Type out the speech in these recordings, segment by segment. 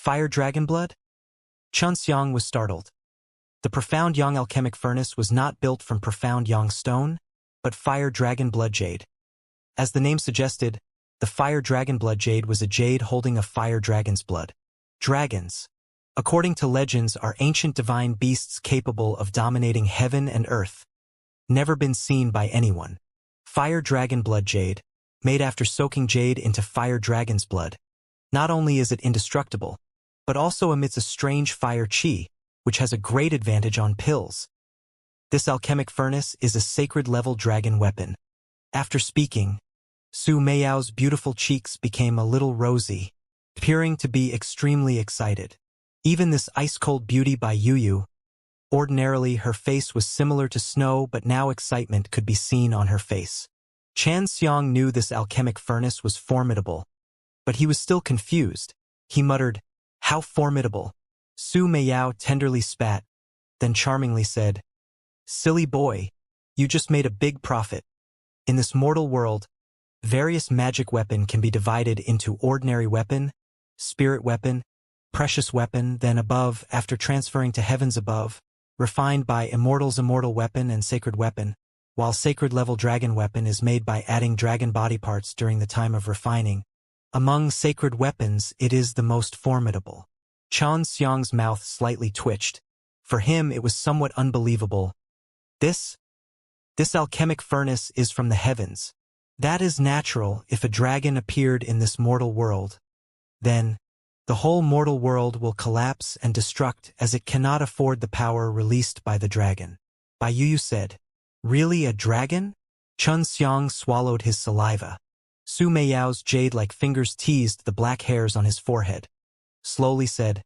Fire dragon blood? Xianxia was startled. The profound yang alchemic furnace was not built from profound yang stone, but fire dragon blood jade. As the name suggested, the fire dragon blood jade was a jade holding a fire dragon's blood. Dragons, according to legends, are ancient divine beasts capable of dominating heaven and earth. Never been seen by anyone. Fire dragon blood jade, made after soaking jade into fire dragon's blood. Not only is it indestructible, but also emits a strange fire chi, which has a great advantage on pills. This alchemic furnace is a sacred-level dragon weapon. After speaking, Su Meiyao's beautiful cheeks became a little rosy, appearing to be extremely excited. Even this ice-cold beauty by Yu, ordinarily her face was similar to snow, but now excitement could be seen on her face. Xianxia knew this alchemic furnace was formidable, but he was still confused. He muttered, "How formidable?" Su Meiyao tenderly spat, then charmingly said, "Silly boy, you just made a big profit. In this mortal world, various magic weapon can be divided into ordinary weapon, spirit weapon, precious weapon, then above, after transferring to heavens above, refined by Immortal's immortal weapon and sacred weapon, while sacred-level dragon weapon is made by adding dragon body parts during the time of refining. Among sacred weapons, it is the most formidable." Xianxia's mouth slightly twitched. For him, it was somewhat unbelievable. This alchemic furnace is from the heavens. That is natural if a dragon appeared in this mortal world. Then, the whole mortal world will collapse and destruct as it cannot afford the power released by the dragon. Bai Yu said, "Really a dragon?" Xianxia swallowed his saliva. Su Meiyao's jade-like fingers teased the black hairs on his forehead. Slowly said,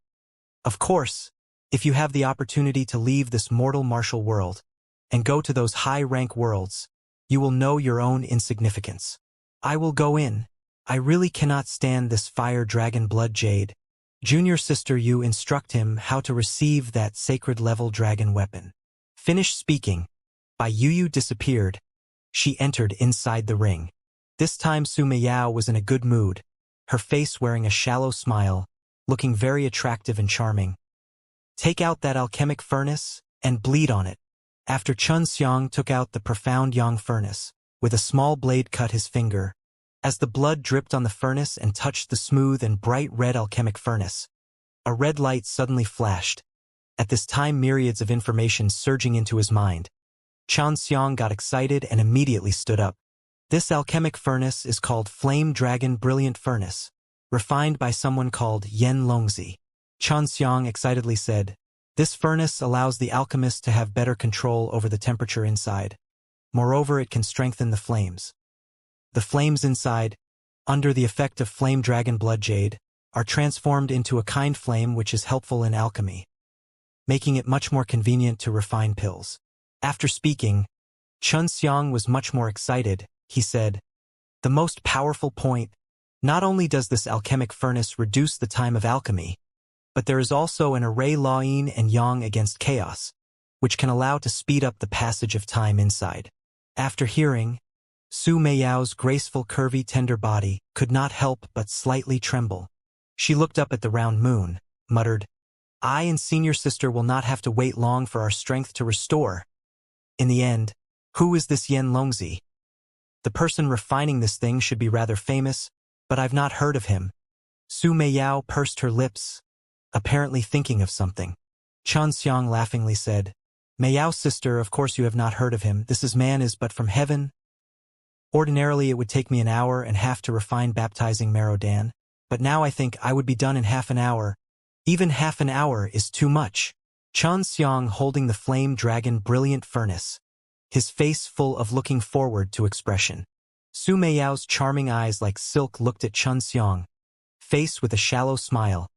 "Of course, if you have the opportunity to leave this mortal martial world and go to those high-rank worlds, you will know your own insignificance. I will go in. I really cannot stand this fire dragon blood jade. Junior sister, you instruct him how to receive that sacred-level dragon weapon." Finished speaking, Bai Yu disappeared. She entered inside the ring. This time Su Meiyao was in a good mood, her face wearing a shallow smile, looking very attractive and charming. "Take out that alchemic furnace and bleed on it." After Xianxia took out the profound yang furnace, with a small blade cut his finger. As the blood dripped on the furnace and touched the smooth and bright red alchemic furnace, a red light suddenly flashed. At this time, myriads of information surging into his mind. Xianxia got excited and immediately stood up. This alchemic furnace is called Flame Dragon Brilliant Furnace, refined by someone called Yen Longzi. Xianxia excitedly said, "This furnace allows the alchemist to have better control over the temperature inside. Moreover, it can strengthen the flames. The flames inside, under the effect of flame dragon blood jade, are transformed into a kind flame which is helpful in alchemy, making it much more convenient to refine pills." After speaking, Xianxia was much more excited. He said, "The most powerful point, not only does this alchemic furnace reduce the time of alchemy, but there is also an array law yin and yang against chaos, which can allow to speed up the passage of time inside." After hearing, Su Meiyao's graceful, curvy, tender body could not help but slightly tremble. She looked up at the round moon, muttered, "I and senior sister will not have to wait long for our strength to restore." In the end, who is this Yen Longzi? The person refining this thing should be rather famous, but I've not heard of him. Su Meiyao pursed her lips, apparently thinking of something. Xianxia laughingly said, "Meiyao sister, of course you have not heard of him. This man is but from heaven. Ordinarily it would take me an hour and a half to refine baptizing Merodan, but now I think I would be done in half an hour. Even half an hour is too much." Xianxia holding the flame dragon brilliant furnace, his face full of looking forward to expression. Su Meiyao's charming eyes like silk looked at Xianxia, face with a shallow smile.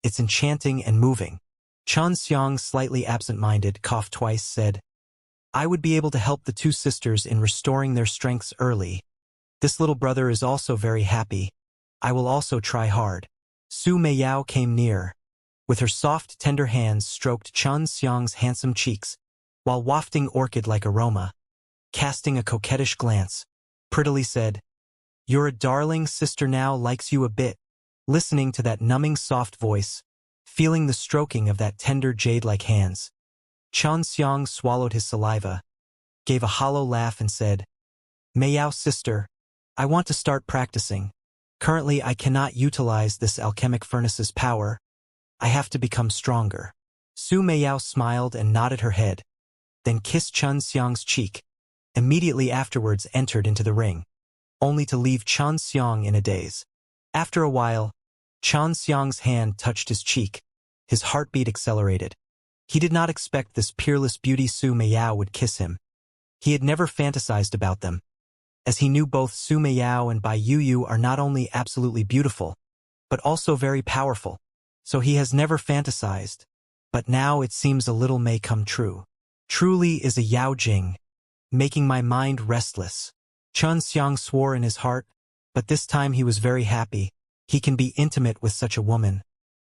It's enchanting and moving. Xianxia, slightly absent-minded, coughed twice, said, "I would be able to help the two sisters in restoring their strengths early. This little brother is also very happy. I will also try hard." Su Meiyao came near. With her soft, tender hands stroked Xianxia's handsome cheeks, while wafting orchid-like aroma. Casting a coquettish glance, prettily said, "You're a darling, sister now likes you a bit." Listening to that numbing soft voice, feeling the stroking of that tender jade-like hands. Xianxia swallowed his saliva, gave a hollow laugh and said, "Meow sister, I want to start practicing. Currently I cannot utilize this alchemic furnace's power. I have to become stronger." Su Meow smiled and nodded her head, then kissed Xianxia's cheek, immediately afterwards entered into the ring, only to leave Xianxia in a daze. After a while, Xianxia's hand touched his cheek. His heartbeat accelerated. He did not expect this peerless beauty Su Meow would kiss him. He had never fantasized about them, as he knew both Su Meow and Bai Yu are not only absolutely beautiful, but also very powerful. So he has never fantasized, but now it seems a little may come true. Truly is a Yao Jing, making my mind restless. Xianxia swore in his heart, but this time he was very happy. He can be intimate with such a woman.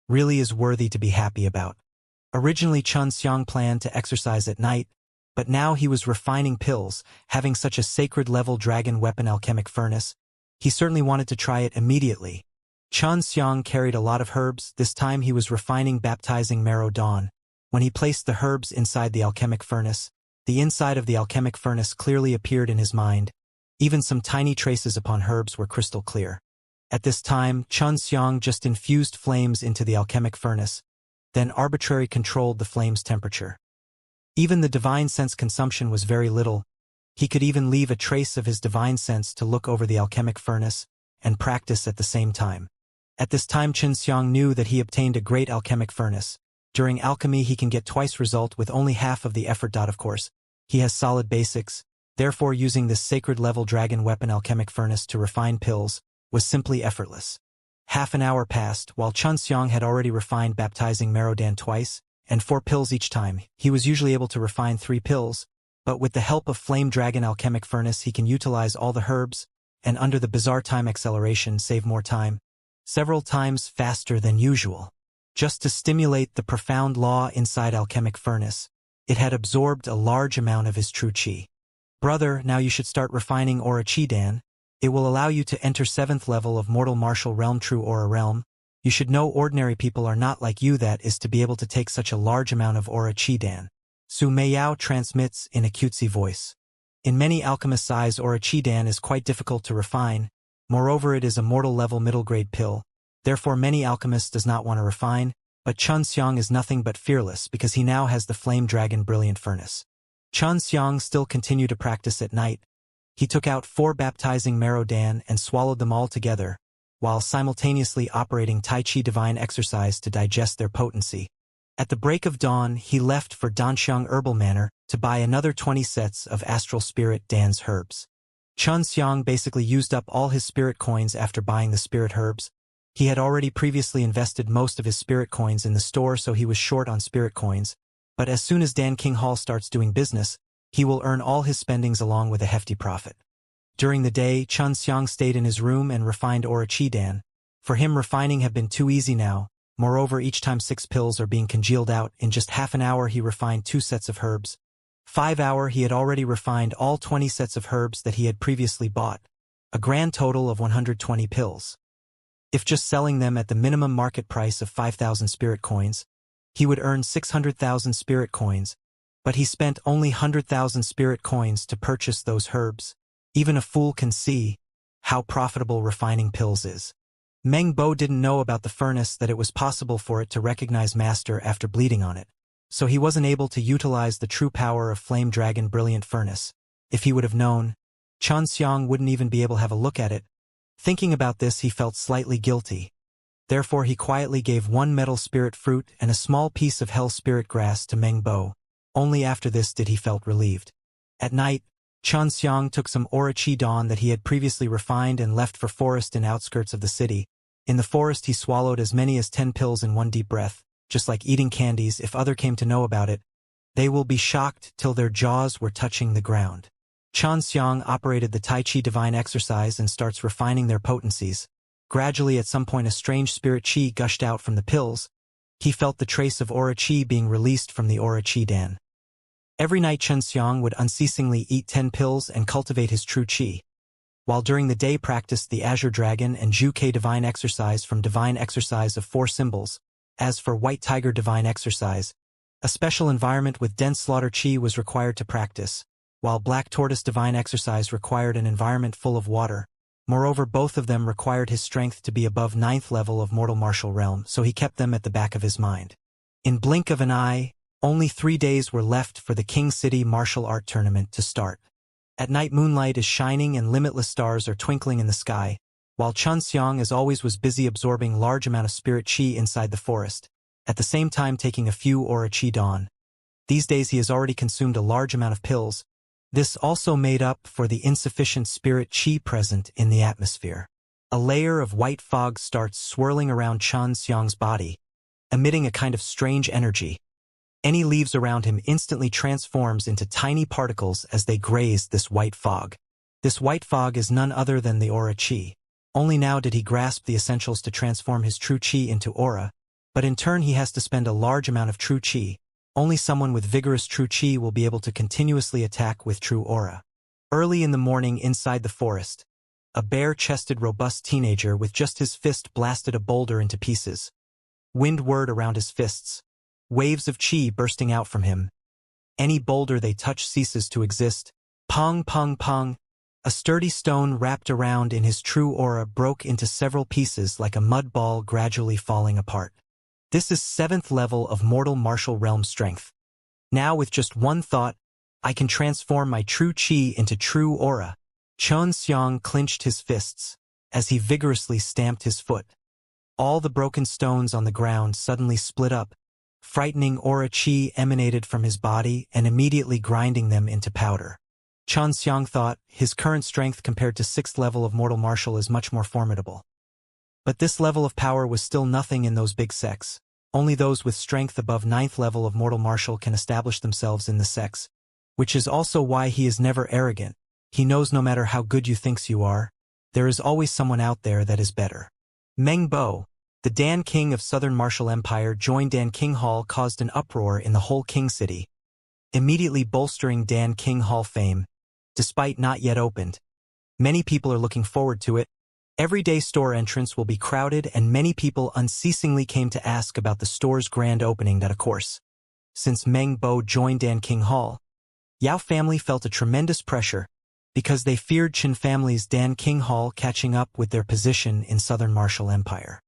Really is worthy to be happy about. Originally Xianxia planned to exercise at night, but now he was refining pills, having such a sacred level dragon weapon alchemic furnace. He certainly wanted to try it immediately. Xianxia carried a lot of herbs. This time he was refining baptizing marrow dawn. When he placed the herbs inside the alchemic furnace, the inside of the alchemic furnace clearly appeared in his mind. Even some tiny traces upon herbs were crystal clear. At this time, Xianxia just infused flames into the alchemic furnace, then arbitrarily controlled the flame's temperature. Even the divine sense consumption was very little. He could even leave a trace of his divine sense to look over the alchemic furnace and practice at the same time. At this time Xianxia knew that he obtained a great alchemic furnace. During alchemy he can get twice result with only half of the effort. Of course, he has solid basics, therefore using this sacred level dragon weapon alchemic furnace to refine pills was simply effortless. Half an hour passed while Xianxia had already refined baptizing Marrowdan twice, and 4 pills each time. He was usually able to refine 3 pills, but with the help of Flame Dragon Alchemic Furnace he can utilize all the herbs, and under the bizarre time acceleration save more time, several times faster than usual. Just to stimulate the profound law inside Alchemic Furnace, it had absorbed a large amount of his true chi. Brother, now you should start refining Aura Chi Dan. It will allow you to enter 7th level of Mortal Martial Realm True Aura Realm. You should know ordinary people are not like you, that is to be able to take such a large amount of Aura Chi Dan. Su Meiyao transmits in a cutesy voice. In many alchemists' eyes Aura Chi Dan is quite difficult to refine. Moreover, it is a mortal level middle grade pill. Therefore many alchemists does not want to refine, but Xianxia is nothing but fearless because he now has the Flame Dragon Brilliant Furnace. Xianxia still continued to practice at night. He took out 4 baptizing Marrowdan and swallowed them all together, while simultaneously operating Tai Chi Divine Exercise to digest their potency. At the break of dawn, he left for Danxiang Herbal Manor to buy another 20 sets of Astral Spirit Dan's herbs. Xianxia basically used up all his spirit coins after buying the spirit herbs. He had already previously invested most of his spirit coins in the store, so he was short on spirit coins, but as soon as Dan King Hall starts doing business, he will earn all his spendings along with a hefty profit. During the day, Xianxia stayed in his room and refined Aura Chi Dan. For him refining have been too easy now. Moreover, each time 6 pills are being congealed out, in just half an hour he refined 2 sets of herbs. 5 hours he had already refined all 20 sets of herbs that he had previously bought, a grand total of 120 pills. If just selling them at the minimum market price of 5,000 spirit coins, he would earn 600,000 spirit coins, but he spent only 100,000 spirit coins to purchase those herbs. Even a fool can see how profitable refining pills is. Meng Bo didn't know about the furnace, that it was possible for it to recognize master after bleeding on it, so he wasn't able to utilize the true power of Flame Dragon Brilliant Furnace. If he would have known, Xianxia wouldn't even be able to have a look at it. Thinking about this, he felt slightly guilty. Therefore he quietly gave 1 metal spirit fruit and a small piece of hell spirit grass to Meng Bo. Only after this did he felt relieved. At night, Xianxia took some Aura Chi Dan that he had previously refined and left for forest in outskirts of the city. In the forest he swallowed as many as 10 pills in one deep breath, just like eating candies. If other came to know about it, they will be shocked till their jaws were touching the ground. Xianxia operated the Tai Chi Divine Exercise and starts refining their potencies. Gradually at some point a strange spirit chi gushed out from the pills. He felt the trace of Aura Chi being released from the Aura Chi Dan. Every night Xianxia would unceasingly eat 10 pills and cultivate his true chi, while during the day practiced the Azure Dragon and Zhu Ke Divine Exercise from Divine Exercise of 4 symbols. As for White Tiger divine exercise, a special environment with dense slaughter chi was required to practice, while Black Tortoise divine exercise required an environment full of water. Moreover, both of them required his strength to be above 9th level of mortal martial realm, so he kept them at the back of his mind. In blink of an eye, only 3 days were left for the King City martial art tournament to start. At night, moonlight is shining and limitless stars are twinkling in the sky, while Xianxia as always was busy absorbing large amount of spirit chi inside the forest, at the same time taking a few aura chi dawn. These days he has already consumed a large amount of pills. This also made up for the insufficient spirit chi present in the atmosphere. A layer of white fog starts swirling around Xianxia's body, emitting a kind of strange energy. Any leaves around him instantly transforms into tiny particles as they graze this white fog. This white fog is none other than the aura chi. Only now did he grasp the essentials to transform his true chi into aura, but in turn he has to spend a large amount of true chi. Only someone with vigorous true chi will be able to continuously attack with true aura. Early in the morning inside the forest, a bare-chested robust teenager with just his fist blasted a boulder into pieces. Wind whirred around his fists, waves of chi bursting out from him. Any boulder they touch ceases to exist. Pong, pong, pong. A sturdy stone wrapped around in his true aura broke into several pieces like a mud ball gradually falling apart. This is 7th level of mortal martial realm strength. Now with just one thought, I can transform my true chi into true aura. Xianxia clenched his fists as he vigorously stamped his foot. All the broken stones on the ground suddenly split up. Frightening aura chi emanated from his body and immediately grinding them into powder. Xianxia thought his current strength compared to 6th level of mortal martial is much more formidable. But this level of power was still nothing in those big sects. Only those with strength above 9th level of mortal martial can establish themselves in the sects, which is also why he is never arrogant. He knows no matter how good you think you are, there is always someone out there that is better. Meng Bo, the Dan King of Southern Martial Empire, joined Dan King Hall, caused an uproar in the whole King City, immediately bolstering Dan King Hall fame. Despite not yet opened, many people are looking forward to it. Everyday store entrance will be crowded and many people unceasingly came to ask about the store's grand opening. Of course, since Meng Bo joined Dan King Hall, Yao family felt a tremendous pressure because they feared Qin family's Dan King Hall catching up with their position in Southern Martial Empire.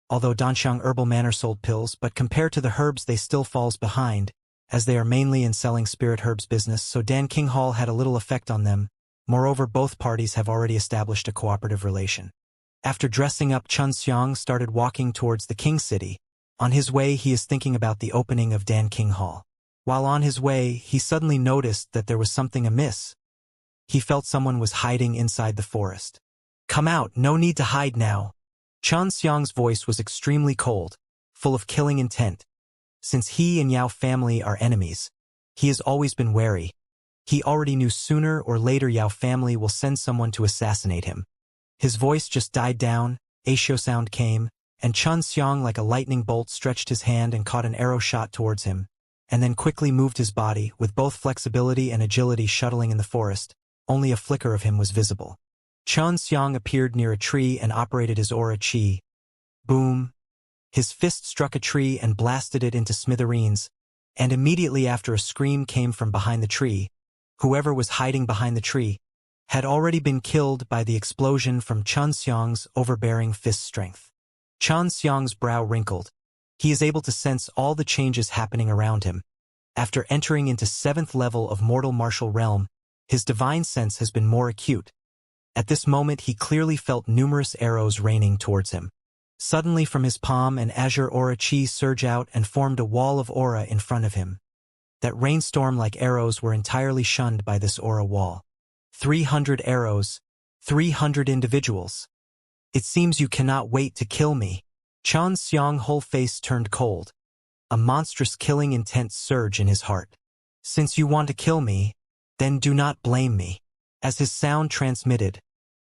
Although Danxiang Herbal Manor sold pills, but compared to the herbs they still falls behind, as they are mainly in selling spirit herbs business, so Dan King Hall had a little effect on them. Moreover, both parties have already established a cooperative relation. After dressing up, Xianxia started walking towards the King City. On his way, he is thinking about the opening of Dan King Hall. While on his way, he suddenly noticed that there was something amiss. He felt someone was hiding inside the forest. Come out, no need to hide now. Xianxia's voice was extremely cold, full of killing intent. Since he and Yao family are enemies, he has always been wary. He already knew sooner or later Yao family will send someone to assassinate him. His voice just died down, a show sound came, and Xianxia like a lightning bolt stretched his hand and caught an arrow shot towards him, and then quickly moved his body with both flexibility and agility shuttling in the forest. Only a flicker of him was visible. Xianxia appeared near a tree and operated his aura chi. Boom! His fist struck a tree and blasted it into smithereens, and immediately after a scream came from behind the tree. Whoever was hiding behind the tree had already been killed by the explosion from Xianxia's overbearing fist strength. Xianxia's brow wrinkled. He is able to sense all the changes happening around him. After entering into 7th level of mortal martial realm, his divine sense has been more acute. At this moment he clearly felt numerous arrows raining towards him. Suddenly from his palm an azure aura chi surged out and formed a wall of aura in front of him. That rainstorm like arrows were entirely shunned by this aura wall. 300 arrows, 300 individuals. It seems you cannot wait to kill me. Xianxia's whole face turned cold. A monstrous killing intent surged in his heart. Since you want to kill me, then do not blame me. As his sound transmitted,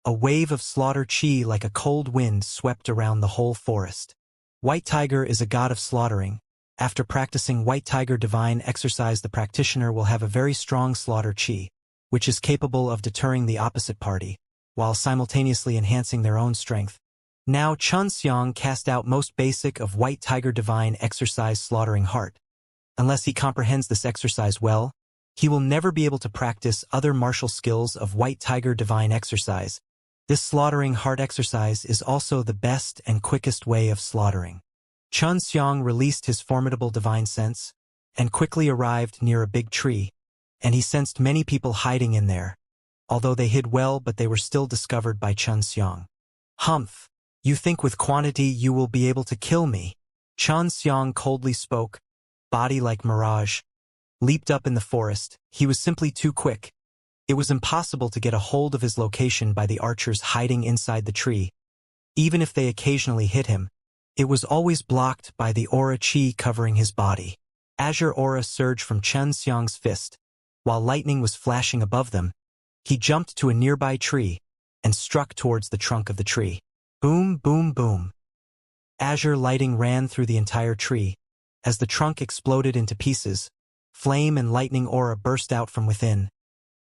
a wave of slaughter chi like a cold wind swept around the whole forest. White Tiger is a god of slaughtering. After practicing White Tiger divine exercise, the practitioner will have a very strong slaughter chi, which is capable of deterring the opposite party, while simultaneously enhancing their own strength. Now Xianxia cast out most basic of White Tiger Divine Exercise Slaughtering Heart. Unless he comprehends this exercise well, he will never be able to practice other martial skills of White Tiger Divine Exercise. This slaughtering heart exercise is also the best and quickest way of slaughtering. Xianxia released his formidable divine sense and quickly arrived near a big tree, and he sensed many people hiding in there. Although they hid well, but they were still discovered by Xianxia. Humph! You think with quantity you will be able to kill me? Xianxia coldly spoke, body like mirage. Leaped up in the forest, he was simply too quick. It was impossible to get a hold of his location by the archers hiding inside the tree. Even if they occasionally hit him, it was always blocked by the aura chi covering his body. Azure aura surged from Xianxia's fist. While lightning was flashing above them, he jumped to a nearby tree and struck towards the trunk of the tree. Boom, boom, boom. Azure lighting ran through the entire tree. As the trunk exploded into pieces, flame and lightning aura burst out from within.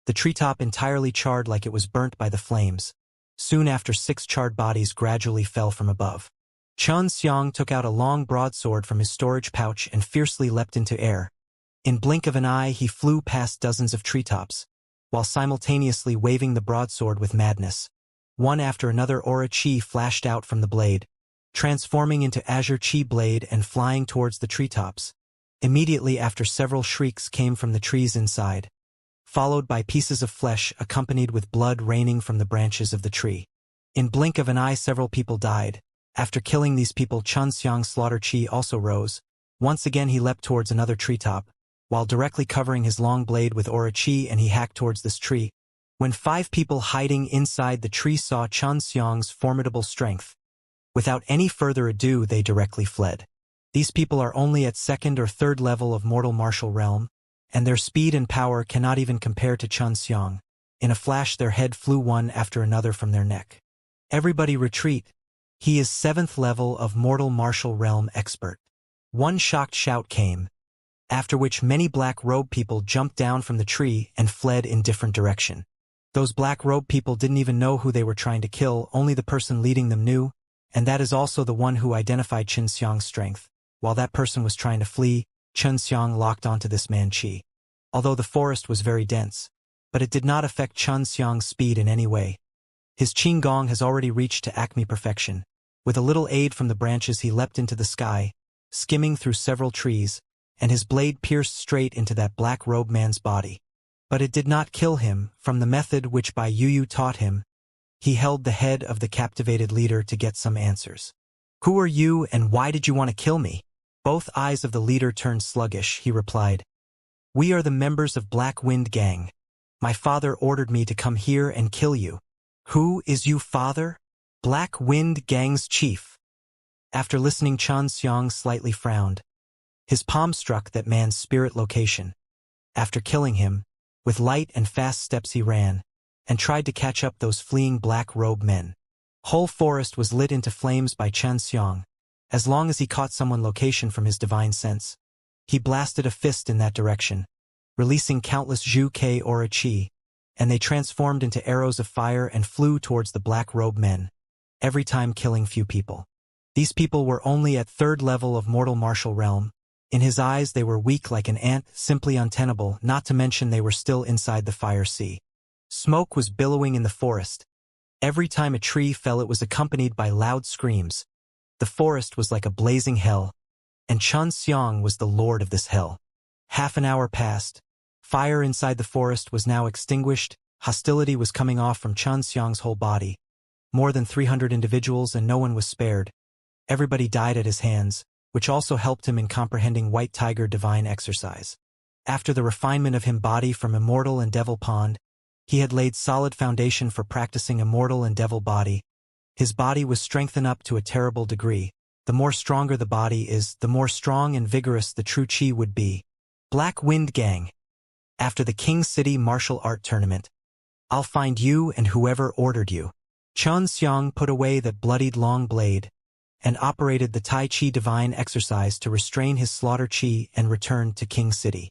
The treetop entirely charred like it was burnt by the flames. Soon after, 6 charred bodies gradually fell from above. Xianxia took out a long broadsword from his storage pouch and fiercely leapt into air. In blink of an eye he flew past dozens of treetops, while simultaneously waving the broadsword with madness. One after another aura chi flashed out from the blade, transforming into azure chi blade and flying towards the treetops. Immediately after, several shrieks came from the trees inside, followed by pieces of flesh accompanied with blood raining from the branches of the tree. In blink of an eye several people died. After killing these people, Xianxia's slaughter chi also rose. Once again he leapt towards another treetop, while directly covering his long blade with aura chi, and he hacked towards this tree. When 5 people hiding inside the tree saw Xianxia's formidable strength, without any further ado they directly fled. These people are only at 2nd or 3rd level of mortal martial realm, and their speed and power cannot even compare to Xianxia. In a flash their head flew one after another from their neck. Everybody retreat. He is 7th level of mortal martial realm expert. One shocked shout came, after which many black-robed people jumped down from the tree and fled in different direction. Those black-robed people didn't even know who they were trying to kill, only the person leading them knew, and that is also the one who identified Xianxia's strength. While that person was trying to flee, Xianxia locked onto this man chi. Although the forest was very dense, but it did not affect Xianxia's speed in any way. His qing gong has already reached to acme perfection. With a little aid from the branches he leapt into the sky, skimming through several trees, and his blade pierced straight into that black-robed man's body. But it did not kill him. From the method which Bai Yu taught him, he held the head of the captivated leader to get some answers. Who are you and why did you want to kill me? Both eyes of the leader turned sluggish. He replied, We are the members of Black Wind Gang. My father ordered me to come here and kill you. Who is you, father? Black Wind Gang's chief. After listening, Xianxia slightly frowned. His palm struck that man's spirit location. After killing him, with light and fast steps he ran, and tried to catch up those fleeing black-robed men. Whole forest was lit into flames by Xianxia. As long as he caught someone location from his divine sense, he blasted a fist in that direction, releasing countless Zhu Ke aura chi, and they transformed into arrows of fire and flew towards the black-robed men, every time killing few people. These people were only at 3rd level of mortal martial realm. In his eyes they were weak like an ant, simply untenable, not to mention they were still inside the fire sea. Smoke was billowing in the forest. Every time a tree fell it was accompanied by loud screams. The forest was like a blazing hell, and Xianxia was the lord of this hell. Half an hour passed. Fire inside the forest was now extinguished. Hostility was coming off from Xianxia's whole body. More than 300 individuals and no one was spared. Everybody died at his hands, which also helped him in comprehending White Tiger Divine Exercise. After the refinement of him body from Immortal and Devil Pond, he had laid solid foundation for practicing Immortal and Devil body. His body was strengthened up to a terrible degree. The more stronger the body is, the more strong and vigorous the true chi would be. Black Wind Gang. After the King City Martial Art Tournament, I'll find you and whoever ordered you. Xianxia put away that bloodied long blade, and operated the Tai Chi Divine Exercise to restrain his slaughter chi and returned to King City.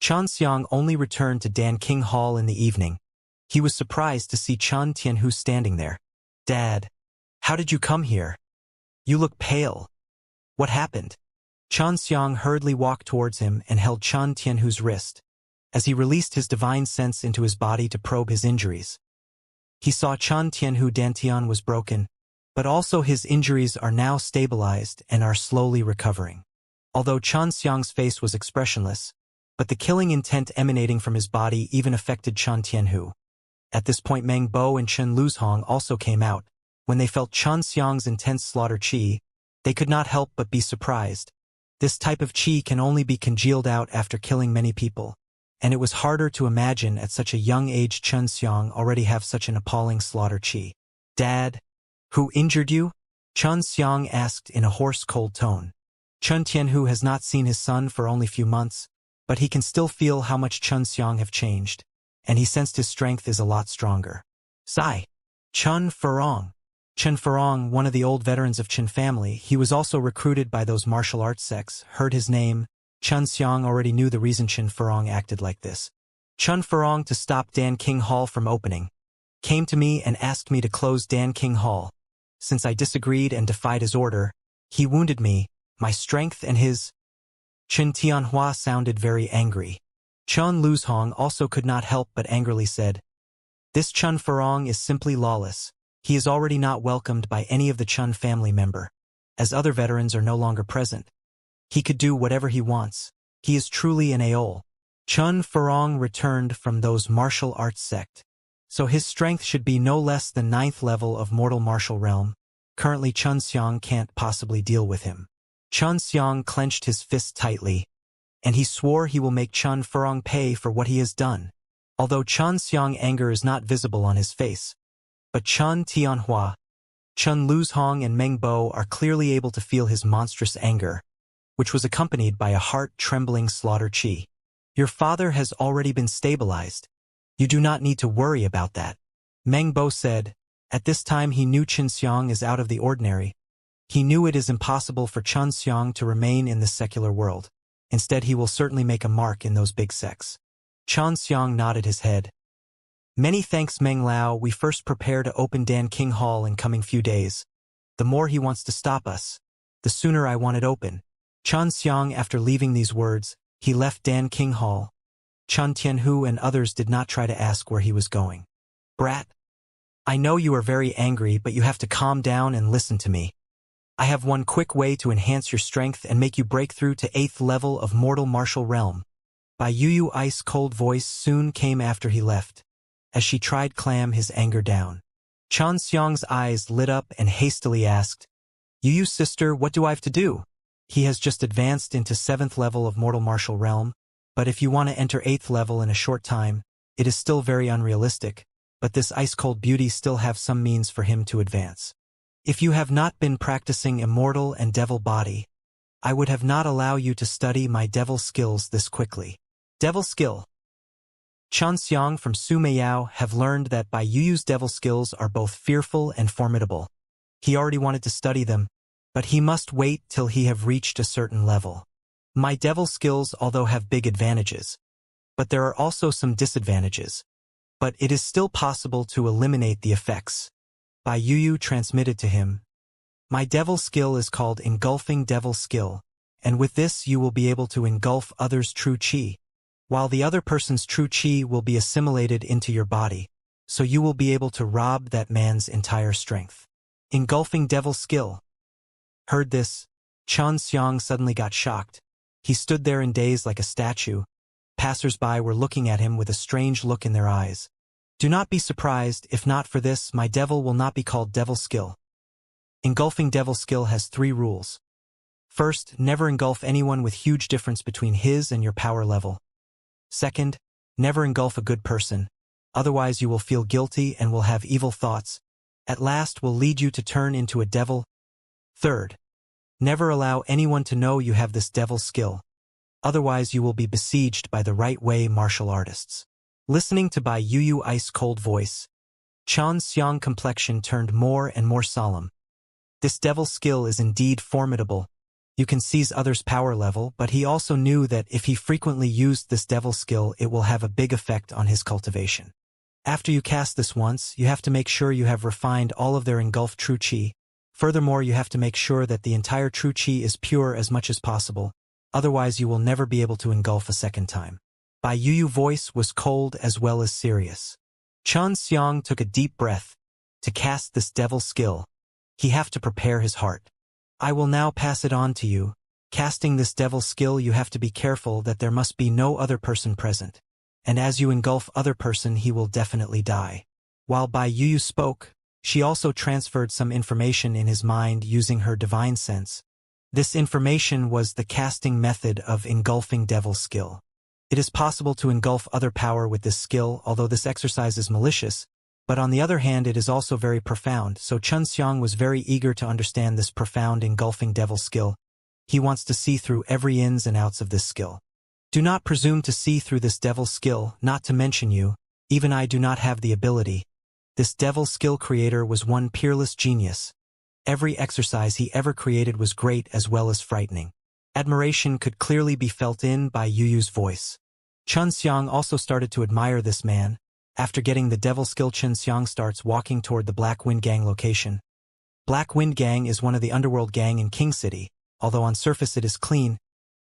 Xianxia only returned to Dan King Hall in the evening. He was surprised to see Chen Tianhu standing there. Dad, How did you come here? You look pale. What happened? Xianxia hurriedly walked towards him and held Chen Tianhu's wrist, as he released his divine sense into his body to probe his injuries. He saw Chen Tianhu Dantian was broken, but also his injuries are now stabilized and are slowly recovering. Although Chen Xiang's face was expressionless, but the killing intent emanating from his body even affected Chen Tianhu. At this point Meng Bo and Chen Luzhong also came out. When they felt Chen Xiang's intense slaughter qi, they could not help but be surprised. This type of qi can only be congealed out after killing many people, and it was harder to imagine at such a young age Chen Xiang already have such an appalling slaughter qi. Dad? Who injured you? Chen Xiang asked in a hoarse, cold tone. Chen Tianhu has not seen his son for only few months, but he can still feel how much Chen Xiang have changed, and he sensed his strength is a lot stronger. Sai. Chen Furong. Chen Furong, one of the old veterans of Chen family, he was also recruited by those martial arts sects, heard his name. Chen Xiang already knew the reason Chen Furong acted like this. Chen Furong, to stop Dan King Hall from opening, came to me and asked me to close Dan King Hall. Since I disagreed and defied his order, he wounded me, my strength and his. Chen Tianhua sounded very angry. Chen Luzhong also could not help but angrily said, "This Chen Furong is simply lawless. He is already not welcomed by any of the Chen family member, as other veterans are no longer present. He could do whatever he wants. He is truly an Aol." Chen Furong returned from those martial arts sect, so his strength should be no less than 9th level of mortal martial realm. Currently Chen Xiang can't possibly deal with him. Chen Xiang clenched his fist tightly, and he swore he will make Chen Furong pay for what he has done. Although Chen Xiang anger is not visible on his face, but Chen Tianhua, Chen Luzhong and Meng Bo are clearly able to feel his monstrous anger, which was accompanied by a heart-trembling slaughter qi. Your father has already been stabilized. You do not need to worry about that, Meng Bo said. At this time he knew Chen Xiang is out of the ordinary. He knew it is impossible for Chen Xiang to remain in the secular world. Instead he will certainly make a mark in those big sects. Chen Xiang nodded his head. Many thanks Meng Lao. We first prepare to open Dan King Hall in coming few days. The more he wants to stop us, the sooner I want it open. Chen Xiang, after leaving these words, he left Dan King Hall. Chen Tianhu and others did not try to ask where he was going. Brat, I know you are very angry, but you have to calm down and listen to me. I have one quick way to enhance your strength and make you break through to 8th level of mortal martial realm. Bai Yuyu ice-cold voice soon came after he left, as she tried clam his anger down. Chen Xiang's eyes lit up and hastily asked, Yuyu sister, what do I have to do? He has just advanced into 7th level of mortal martial realm, but if you want to enter 8th level in a short time, it is still very unrealistic, but this ice-cold beauty still have some means for him to advance. If you have not been practicing immortal and devil body, I would have not allow you to study my devil skills this quickly. Devil skill. Chen Xiang from Su Meiyao have learned that Bai Yuyu's devil skills are both fearful and formidable. He already wanted to study them, but he must wait till he have reached a certain level. My devil skills although have big advantages, but there are also some disadvantages. But it is still possible to eliminate the effects. Bai Yuyu transmitted to him. My devil skill is called engulfing devil skill, and with this you will be able to engulf others' true qi, while the other person's true qi will be assimilated into your body, so you will be able to rob that man's entire strength. Engulfing devil skill. Heard this, Chen Xiang suddenly got shocked. He stood there in daze like a statue. Passers-by were looking at him with a strange look in their eyes. Do not be surprised, if not for this, my devil will not be called devil skill. Engulfing devil skill has 3 rules. First, never engulf anyone with huge difference between his and your power level. Second, never engulf a good person, otherwise you will feel guilty and will have evil thoughts. At last will lead you to turn into a devil. Third, never allow anyone to know you have this devil skill, otherwise you will be besieged by the right way martial artists. Listening to Bai Yuyu ice-cold voice, Chen Xiang complexion turned more and more solemn. This devil skill is indeed formidable. You can seize others' power level, but he also knew that if he frequently used this devil skill it will have a big effect on his cultivation. After you cast this once, you have to make sure you have refined all of their engulfed true qi. Furthermore, you have to make sure that the entire true qi is pure as much as possible, otherwise you will never be able to engulf a second time. Bai Yuyu voice was cold as well as serious. Xianxia took a deep breath. To cast this devil skill, he have to prepare his heart. I will now pass it on to you. Casting this devil skill, you have to be careful that there must be no other person present. And as you engulf other person, he will definitely die. While Bai Yuyu spoke, she also transferred some information in his mind using her divine sense. This information was the casting method of engulfing devil skill. It is possible to engulf other power with this skill, although this exercise is malicious, but on the other hand it is also very profound, so Xianxia was very eager to understand this profound engulfing devil skill. He wants to see through every ins and outs of this skill. Do not presume to see through this devil skill, not to mention you, even I do not have the ability. This devil skill creator was one peerless genius. Every exercise he ever created was great as well as frightening. Admiration could clearly be felt in Bai Yuyu's voice. Xianxia also started to admire this man. After getting the devil skill, Xianxia starts walking toward the Black Wind Gang location. Black Wind Gang is one of the underworld gang in King City, although on surface it is clean,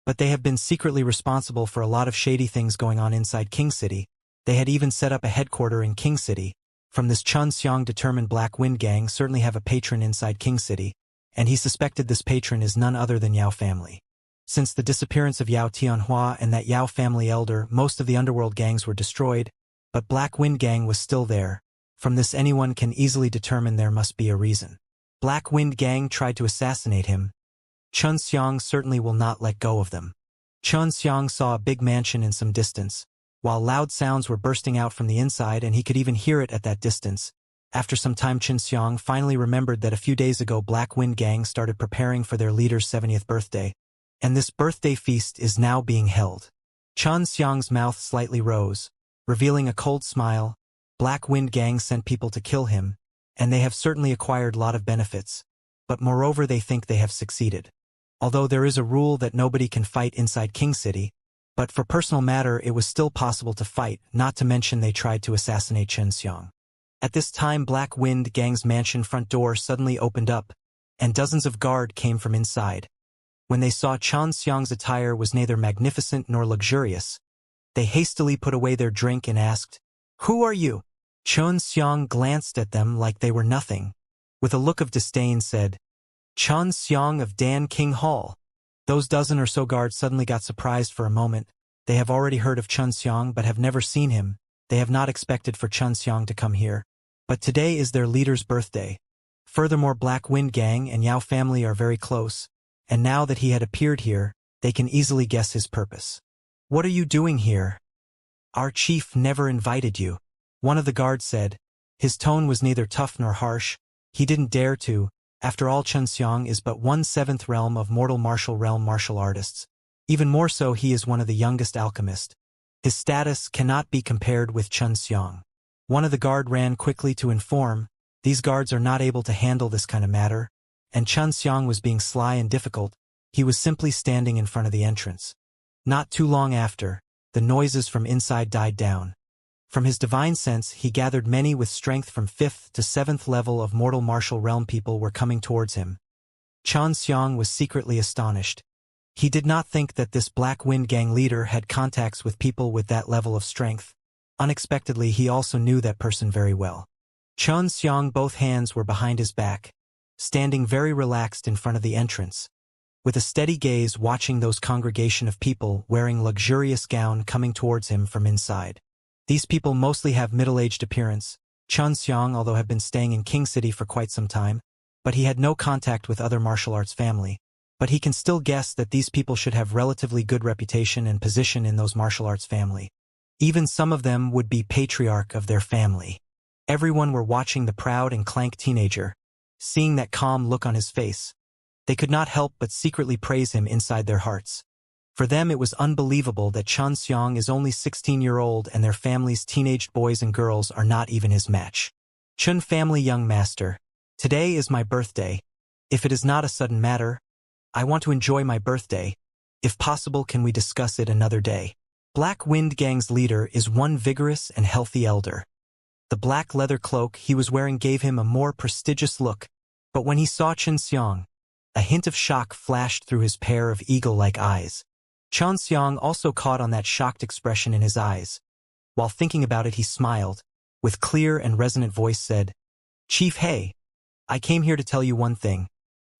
but they have been secretly responsible for a lot of shady things going on inside King City. They had even set up a headquarters in King City. From this, Xianxia determined Black Wind Gang certainly have a patron inside King City, and he suspected this patron is none other than Yao family. Since the disappearance of Yao Tianhua and that Yao family elder, most of the underworld gangs were destroyed, but Black Wind Gang was still there. From this, anyone can easily determine there must be a reason. Black Wind Gang tried to assassinate him. Xianxia certainly will not let go of them. Xianxia saw a big mansion in some distance, while loud sounds were bursting out from the inside and he could even hear it at that distance. After some time, Xianxia finally remembered that a few days ago Black Wind Gang started preparing for their leader's 70th birthday. And this birthday feast is now being held. Xianxia's mouth slightly rose, revealing a cold smile. Black Wind Gang sent people to kill him, and they have certainly acquired a lot of benefits, but moreover they think they have succeeded. Although there is a rule that nobody can fight inside King City, but for personal matter it was still possible to fight, not to mention they tried to assassinate Xianxia. At this time, Black Wind Gang's mansion front door suddenly opened up, and dozens of guard came from inside. When they saw Xianxia's attire was neither magnificent nor luxurious, they hastily put away their drink and asked, "Who are you?" Xianxia glanced at them like they were nothing. With a look of disdain said, "Xianxia of Dan King Hall." Those dozen or so guards suddenly got surprised for a moment. They have already heard of Xianxia but have never seen him. They have not expected for Xianxia to come here. But today is their leader's birthday. Furthermore, Black Wind Gang and Yao family are very close. And now that he had appeared here, they can easily guess his purpose. "What are you doing here? Our chief never invited you," one of the guards said. His tone was neither tough nor harsh. He didn't dare to. After all, Xianxia is but 1/7 realm of mortal martial realm martial artists. Even more so, he is one of the youngest alchemists. His status cannot be compared with Xianxia. One of the guard ran quickly to inform, "These guards are not able to handle this kind of matter." And Xianxia was being sly and difficult. He was simply standing in front of the entrance. Not too long after, the noises from inside died down. From his divine sense, he gathered many with strength from 5th to 7th level of mortal martial realm people were coming towards him. Xianxia was secretly astonished. He did not think that this Black Wind Gang leader had contacts with people with that level of strength. Unexpectedly, he also knew that person very well. Xianxia, both hands were behind his back, standing very relaxed in front of the entrance, with a steady gaze watching those congregation of people wearing luxurious gown coming towards him from inside. These people mostly have middle-aged appearance. Xianxia, although have been staying in King City for quite some time, but he had no contact with other martial arts family. But he can still guess that these people should have relatively good reputation and position in those martial arts family. Even some of them would be patriarch of their family. Everyone were watching the proud and clank teenager. Seeing that calm look on his face, they could not help but secretly praise him inside their hearts. For them it was unbelievable that Xianxia is only 16-year-old and their family's teenaged boys and girls are not even his match. "Chun family young master, today is my birthday. If it is not a sudden matter, I want to enjoy my birthday. If possible, can we discuss it another day?" Black Wind Gang's leader is one vigorous and healthy elder. The black leather cloak he was wearing gave him a more prestigious look, but when he saw Xianxia, a hint of shock flashed through his pair of eagle-like eyes. Xianxia also caught on that shocked expression in his eyes. While thinking about it, he smiled, with clear and resonant voice said, "Chief He, I came here to tell you one thing.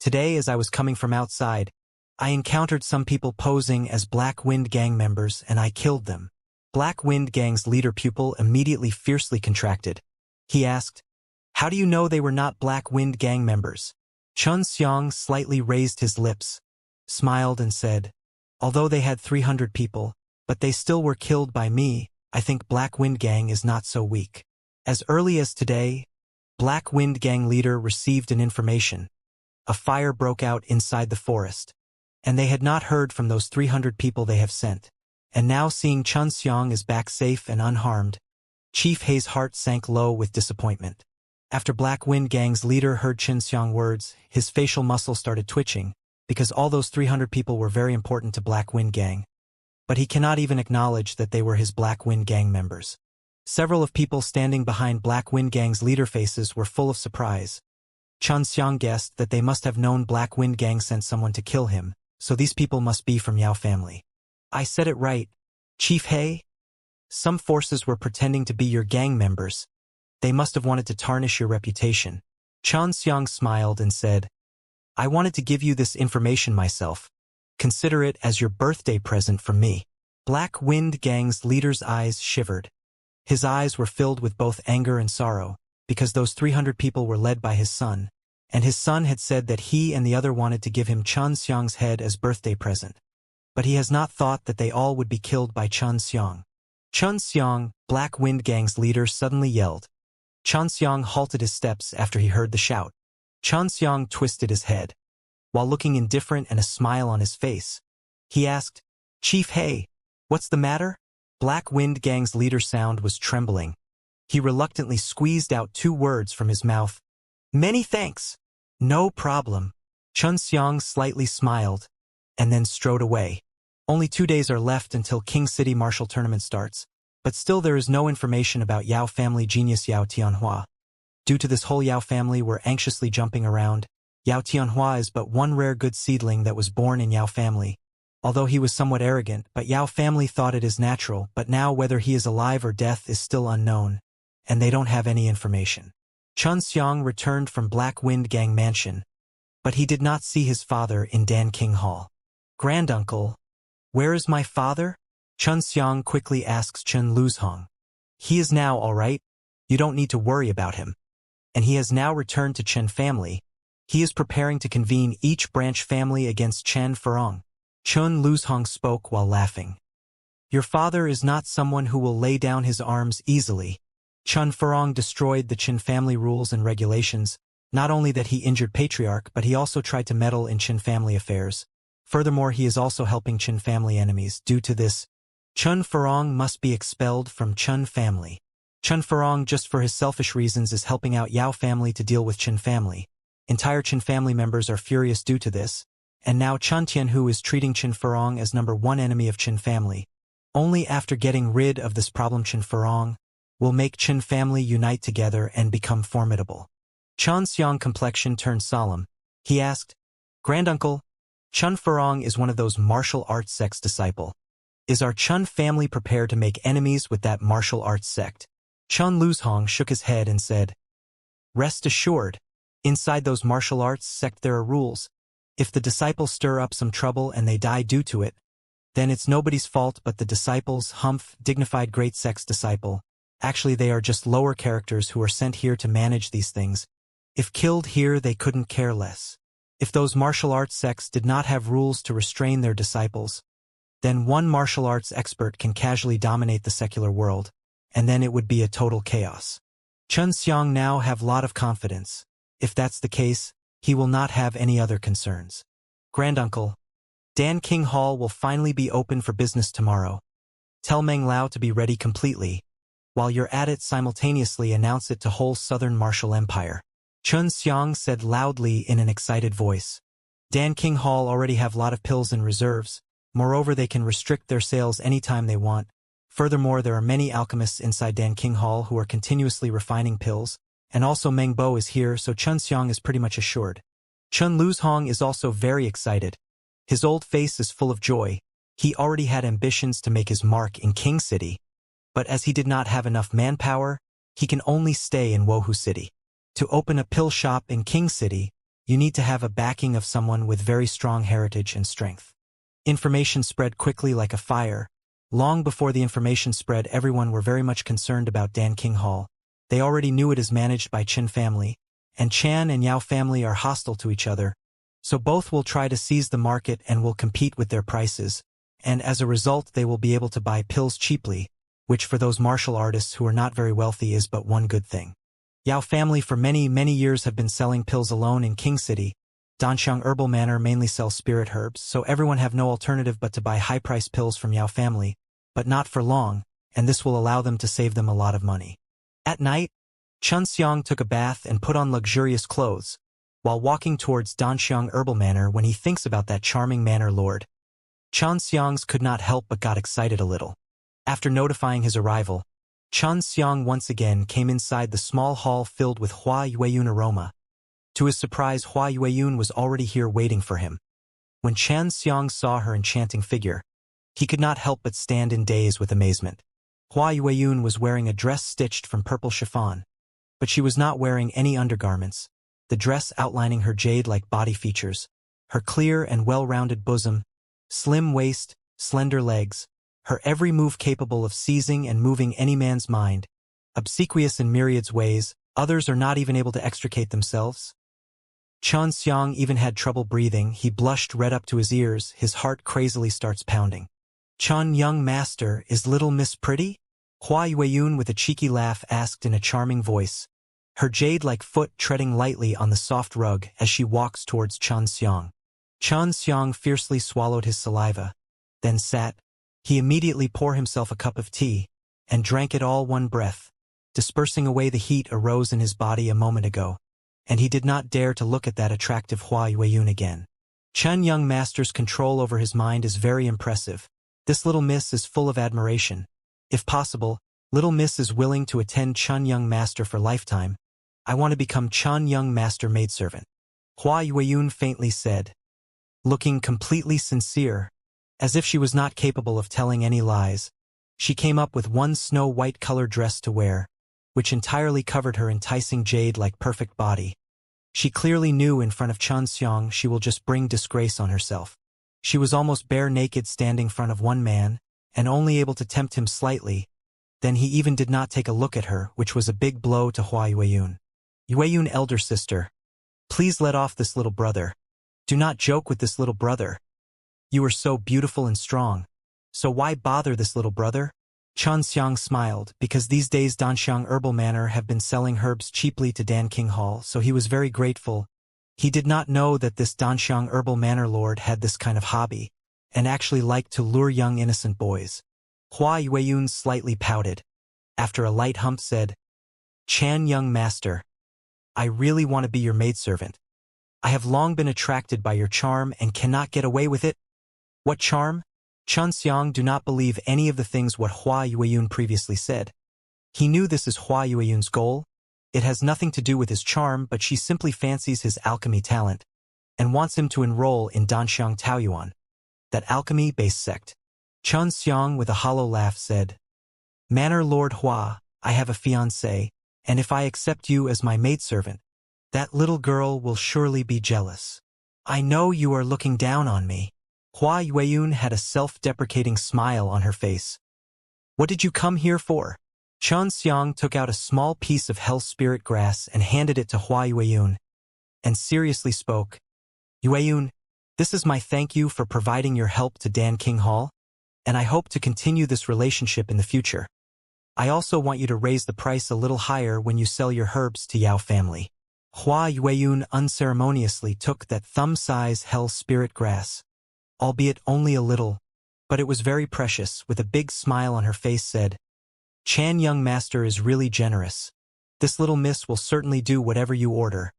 Today, as I was coming from outside, I encountered some people posing as Black Wind Gang members and I killed them." Black Wind Gang's leader pupil immediately fiercely contracted. He asked, "How do you know they were not Black Wind Gang members?" Xianxia slightly raised his lips, smiled and said, "Although they had 300 people, but they still were killed by me, I think Black Wind Gang is not so weak." As early as today, Black Wind Gang leader received an information. A fire broke out inside the forest, and they had not heard from those 300 people they have sent. And now seeing Xianxia is back safe and unharmed, Chief He's heart sank low with disappointment. After Black Wind Gang's leader heard Xianxia's words, his facial muscles started twitching, because all those 300 people were very important to Black Wind Gang. But he cannot even acknowledge that they were his Black Wind Gang members. Several of people standing behind Black Wind Gang's leader faces were full of surprise. Xianxia guessed that they must have known Black Wind Gang sent someone to kill him, so these people must be from Yao family. "I said it right, Chief He? Some forces were pretending to be your gang members. They must have wanted to tarnish your reputation." Xianxia smiled and said, "I wanted to give you this information myself. Consider it as your birthday present from me." Black Wind Gang's leader's eyes shivered. His eyes were filled with both anger and sorrow, because those 300 people were led by his son, and his son had said that he and the other wanted to give him Xianxia's head as birthday present. But he has not thought that they all would be killed by Xianxia. "Xianxia," Black Wind Gang's leader suddenly yelled. Xianxia halted his steps after he heard the shout. Xianxia twisted his head. While looking indifferent and a smile on his face, he asked, "Chief He, what's the matter?" Black Wind Gang's leader's sound was trembling. He reluctantly squeezed out 2 words from his mouth. "Many thanks." "No problem." Xianxia slightly smiled, and then strode away. Only 2 days are left until King City Martial Tournament starts, but still there is no information about Yao family genius Yao Tianhua. Due to this whole Yao family were anxiously jumping around. Yao Tianhua is but one rare good seedling that was born in Yao family. Although he was somewhat arrogant, but Yao family thought it is natural, but now whether he is alive or death is still unknown, and they don't have any information. Xianxia returned from Black Wind Gang mansion, but he did not see his father in Dan King Hall. "Granduncle, where is my father?" Xianxia quickly asks Chen Luzhong. "He is now all right. You don't need to worry about him." And he has now returned to Chen family. He is preparing to convene each branch family against Chen Furong. Chen Luzhong spoke while laughing. "Your father is not someone who will lay down his arms easily." Chen Furong destroyed the Chen family rules and regulations. Not only that he injured Patriarch, but he also tried to meddle in Chen family affairs. Furthermore, he is also helping Chen family enemies. Due to this, Chen Furong must be expelled from Chen family. Chen Furong, just for his selfish reasons, is helping out Yao family to deal with Chen family. Entire Chen family members are furious due to this, and now Chen Tianhu is treating Chen Furong as #1 enemy of Chen family. Only after getting rid of this problem Chen Furong will make Chen family unite together and become formidable. Xianxia's complexion turned solemn. He asked, "Granduncle, Chen Furong is one of those martial arts sect's disciple. Is our Chen family prepared to make enemies with that martial arts sect?" Chen Luzhong shook his head and said, "Rest assured, inside those martial arts sect there are rules. If the disciples stir up some trouble and they die due to it, then it's nobody's fault but the disciples. Humph, dignified great sect's disciple. Actually, they are just lower characters who are sent here to manage these things. If killed here, they couldn't care less. If those martial arts sects did not have rules to restrain their disciples, then one martial arts expert can casually dominate the secular world, and then it would be a total chaos." Xianxia now have lot of confidence. If that's the case, he will not have any other concerns. "Granduncle, Dan King Hall will finally be open for business tomorrow. Tell Meng Lao to be ready completely. While you're at it, simultaneously announce it to whole Southern Martial Empire." Xianxia said loudly in an excited voice. Dan King Hall already have lot of pills in reserves. Moreover, they can restrict their sales anytime they want. Furthermore, there are many alchemists inside Dan King Hall who are continuously refining pills, and also Meng Bo is here, so Xiang is pretty much assured. Chun Luzhong is also very excited. His old face is full of joy. He already had ambitions to make his mark in King City, but as he did not have enough manpower, he can only stay in Wohu City. To open a pill shop in King City, you need to have a backing of someone with very strong heritage and strength. Information spread quickly like a fire. Long before the information spread, everyone were very much concerned about Dan King Hall. They already knew it is managed by Qin family, and Chan and Yao family are hostile to each other, so both will try to seize the market and will compete with their prices, and as a result they will be able to buy pills cheaply, which for those martial artists who are not very wealthy is but one good thing. Yao family for many years have been selling pills alone in King City. Danxiang Herbal Manor mainly sells spirit herbs, so everyone have no alternative but to buy high-priced pills from Yao family, but not for long, and this will allow them to save them a lot of money. At night, Xianxia took a bath and put on luxurious clothes, while walking towards Danxiang Herbal Manor when he thinks about that charming manor lord. Xianxia could not help but got excited a little. After notifying his arrival, Xianxia once again came inside the small hall filled with Hua Yueyun aroma. To his surprise, Hua Yueyun was already here waiting for him. When Xianxia saw her enchanting figure, he could not help but stand in daze with amazement. Hua Yueyun was wearing a dress stitched from purple chiffon, but she was not wearing any undergarments, the dress outlining her jade-like body features, her clear and well-rounded bosom, slim waist, slender legs, her every move capable of seizing and moving any man's mind, obsequious in myriads ways, others are not even able to extricate themselves. Xianxia even had trouble breathing, he blushed red up to his ears, his heart crazily starts pounding. "Chun young master, is little miss pretty?" Hua Yueyun with a cheeky laugh asked in a charming voice, her jade-like foot treading lightly on the soft rug as she walks towards Xianxia. Xianxia fiercely swallowed his saliva, then sat. He immediately poured himself a cup of tea, and drank it all one breath, dispersing away the heat arose in his body a moment ago, and he did not dare to look at that attractive Hua Yueyun again. Chun young master's control over his mind is very impressive. This little miss is full of admiration. If possible, little miss is willing to attend Chun young master for lifetime. I want to become Chun young master maidservant. Hua Yueyun faintly said, looking completely sincere, as if she was not capable of telling any lies. She came up with one snow-white colored dress to wear, which entirely covered her enticing jade-like perfect body. She clearly knew in front of Xianxia she will just bring disgrace on herself. She was almost bare naked standing in front of one man, and only able to tempt him slightly. Then he even did not take a look at her, which was a big blow to Hua Yueyun. "Yueyun elder sister, please let off this little brother. Do not joke with this little brother. You are so beautiful and strong. So why bother this little brother?" Xianxia smiled, because these days Danxiang Herbal Manor have been selling herbs cheaply to Dan King Hall, so he was very grateful. He did not know that this Danxiang Herbal Manor lord had this kind of hobby, and actually liked to lure young innocent boys. Hua Yueyun slightly pouted. After a light hump said, "Chan young master, I really want to be your maidservant. I have long been attracted by your charm and cannot get away with it." "What charm?" Xianxia do not believe any of the things what Hua Yueyun previously said. He knew this is Hua Yueyun's goal. It has nothing to do with his charm, but she simply fancies his alchemy talent, and wants him to enroll in Danxiang Taoyuan, that alchemy-based sect. Xianxia with a hollow laugh said, "Manor Lord Hua, I have a fiancée, and if I accept you as my maidservant, that little girl will surely be jealous. I know you are looking down on me." Hua Yueyun had a self-deprecating smile on her face. "What did you come here for?" Xianxia took out a small piece of hell spirit grass and handed it to Hua Yueyun, and seriously spoke, "Yueyun, this is my thank you for providing your help to Dan King Hall, and I hope to continue this relationship in the future. I also want you to raise the price a little higher when you sell your herbs to Yao family." Hua Yueyun unceremoniously took that thumb-size hell spirit grass, albeit only a little, but it was very precious, with a big smile on her face said, "Chan young master is really generous. This little miss will certainly do whatever you order.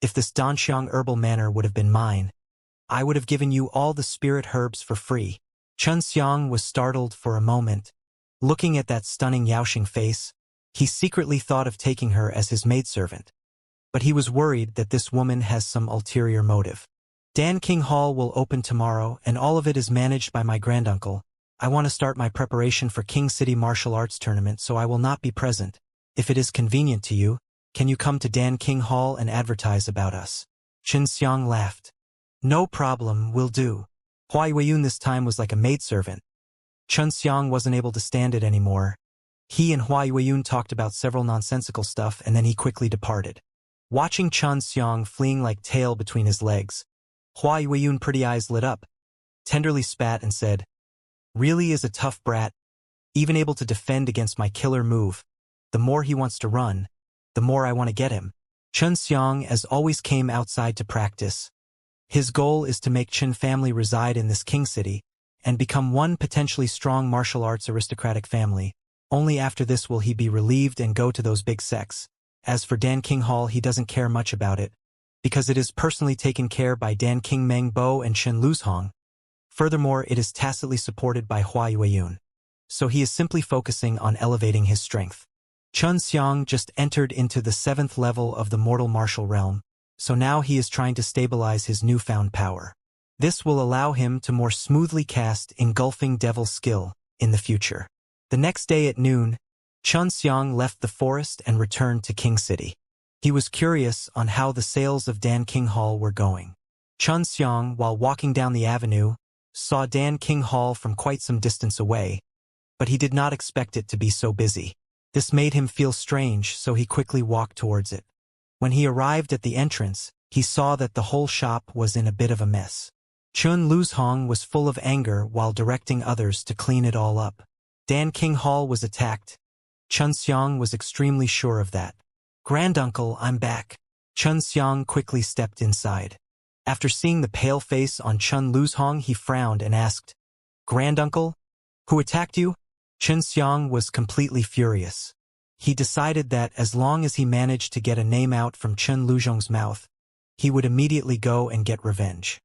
If this Danxiang Herbal Manor would have been mine, I would have given you all the spirit herbs for free." Xianxia was startled for a moment, Looking at that stunning Yaoxing face, he secretly thought of taking her as his maidservant. But he was worried that this woman has some ulterior motive. Dan King Hall will open tomorrow, and all of it is managed by my granduncle. I want to start my preparation for King City Martial Arts Tournament, so I will not be present. If it is convenient to you, can you come to Dan King Hall and advertise about us? Xianxia laughed. No problem, will do. Hua Yueyun this time was like a maidservant. Xianxia wasn't able to stand it anymore. He and Hua Yueyun talked about several nonsensical stuff, and then he quickly departed. Watching Xianxia fleeing like tail between his legs, Hua Yueyun pretty eyes lit up, tenderly spat and said, "Really is a tough brat, even able to defend against my killer move. The more he wants to run, the more I want to get him." Xianxia as always came outside to practice. His goal is to make Qin family reside in this king city and become one potentially strong martial arts aristocratic family. Only after this will he be relieved and go to those big sects. As for Dan King Hall, he doesn't care much about it, because it is personally taken care by Dan King Meng Bo and Chen Luzhong. Furthermore, it is tacitly supported by Hua Yueyun. So he is simply focusing on elevating his strength. Xianxia just entered into the 7th level of the mortal martial realm, so now he is trying to stabilize his newfound power. This will allow him to more smoothly cast Engulfing Devil skill in the future. The next day at noon, Xianxia left the forest and returned to King City. He was curious on how the sales of Dan King Hall were going. Xianxia, while walking down the avenue, saw Dan King Hall from quite some distance away, but he did not expect it to be so busy. This made him feel strange, so he quickly walked towards it. When he arrived at the entrance, he saw that the whole shop was in a bit of a mess. Chen Luzhong was full of anger while directing others to clean it all up. Dan King Hall was attacked. Xianxia was extremely sure of that. "Granduncle, I'm back." Xianxia quickly stepped inside. After seeing the pale face on Chen Luzhong, he frowned and asked, "Granduncle? Who attacked you?" Xianxia was completely furious. He decided that as long as he managed to get a name out from Chen Luzhong's mouth, he would immediately go and get revenge.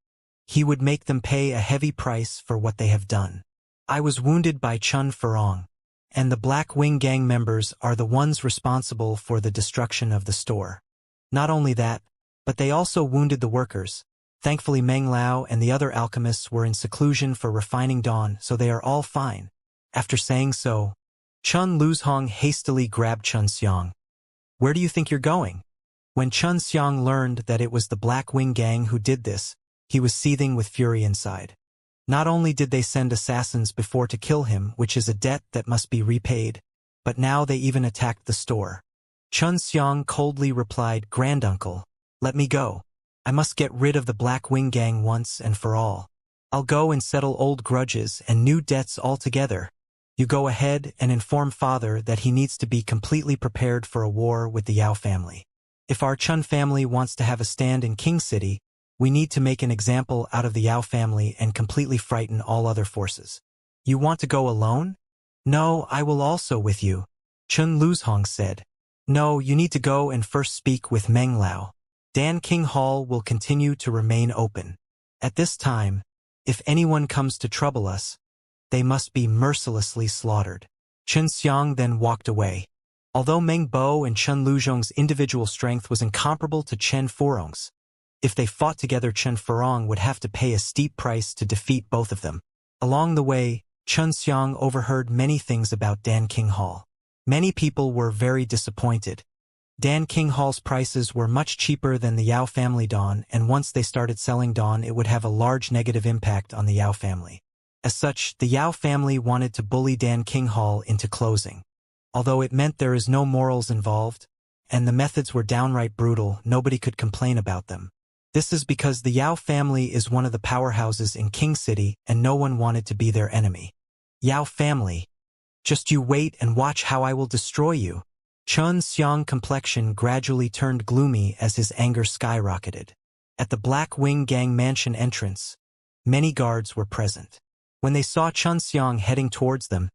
He would make them pay a heavy price for what they have done. "I was wounded by Chen Furong, and the Black Wing Gang members are the ones responsible for the destruction of the store. Not only that, but they also wounded the workers. Thankfully Meng Lao and the other alchemists were in seclusion for refining dawn, so they are all fine." After saying so, Chen Luzhong hastily grabbed Xianxia. "Where do you think you're going?" When Xianxia learned that it was the Black Wing Gang who did this, he was seething with fury inside. Not only did they send assassins before to kill him, which is a debt that must be repaid, but now they even attacked the store. Xianxia coldly replied, "Granduncle, let me go. I must get rid of the Black Wing Gang once and for all. I'll go and settle old grudges and new debts altogether. You go ahead and inform father that he needs to be completely prepared for a war with the Yao family. If our Chun family wants to have a stand in King City, we need to make an example out of the Yao family and completely frighten all other forces." "You want to go alone?" "No, I will also with you," Chen Luzhong said. "No, you need to go and first speak with Meng Lao. Dan King Hall will continue to remain open. At this time, if anyone comes to trouble us, they must be mercilessly slaughtered." Xianxia then walked away. Although Meng Bo and Chen Luzhong's individual strength was incomparable to Chen Furong's, if they fought together, Chen Furong would have to pay a steep price to defeat both of them. Along the way, Xianxia overheard many things about Dan King Hall. Many people were very disappointed. Dan King Hall's prices were much cheaper than the Yao family dawn, and once they started selling dawn, it would have a large negative impact on the Yao family. As such, the Yao family wanted to bully Dan King Hall into closing. Although it meant there is no morals involved, and the methods were downright brutal, nobody could complain about them. This is because the Yao family is one of the powerhouses in King City, and no one wanted to be their enemy. "Yao family, just you wait and watch how I will destroy you." Xianxia's complexion gradually turned gloomy as his anger skyrocketed. At the Black Wing Gang mansion entrance, many guards were present. When they saw Xianxia heading towards them,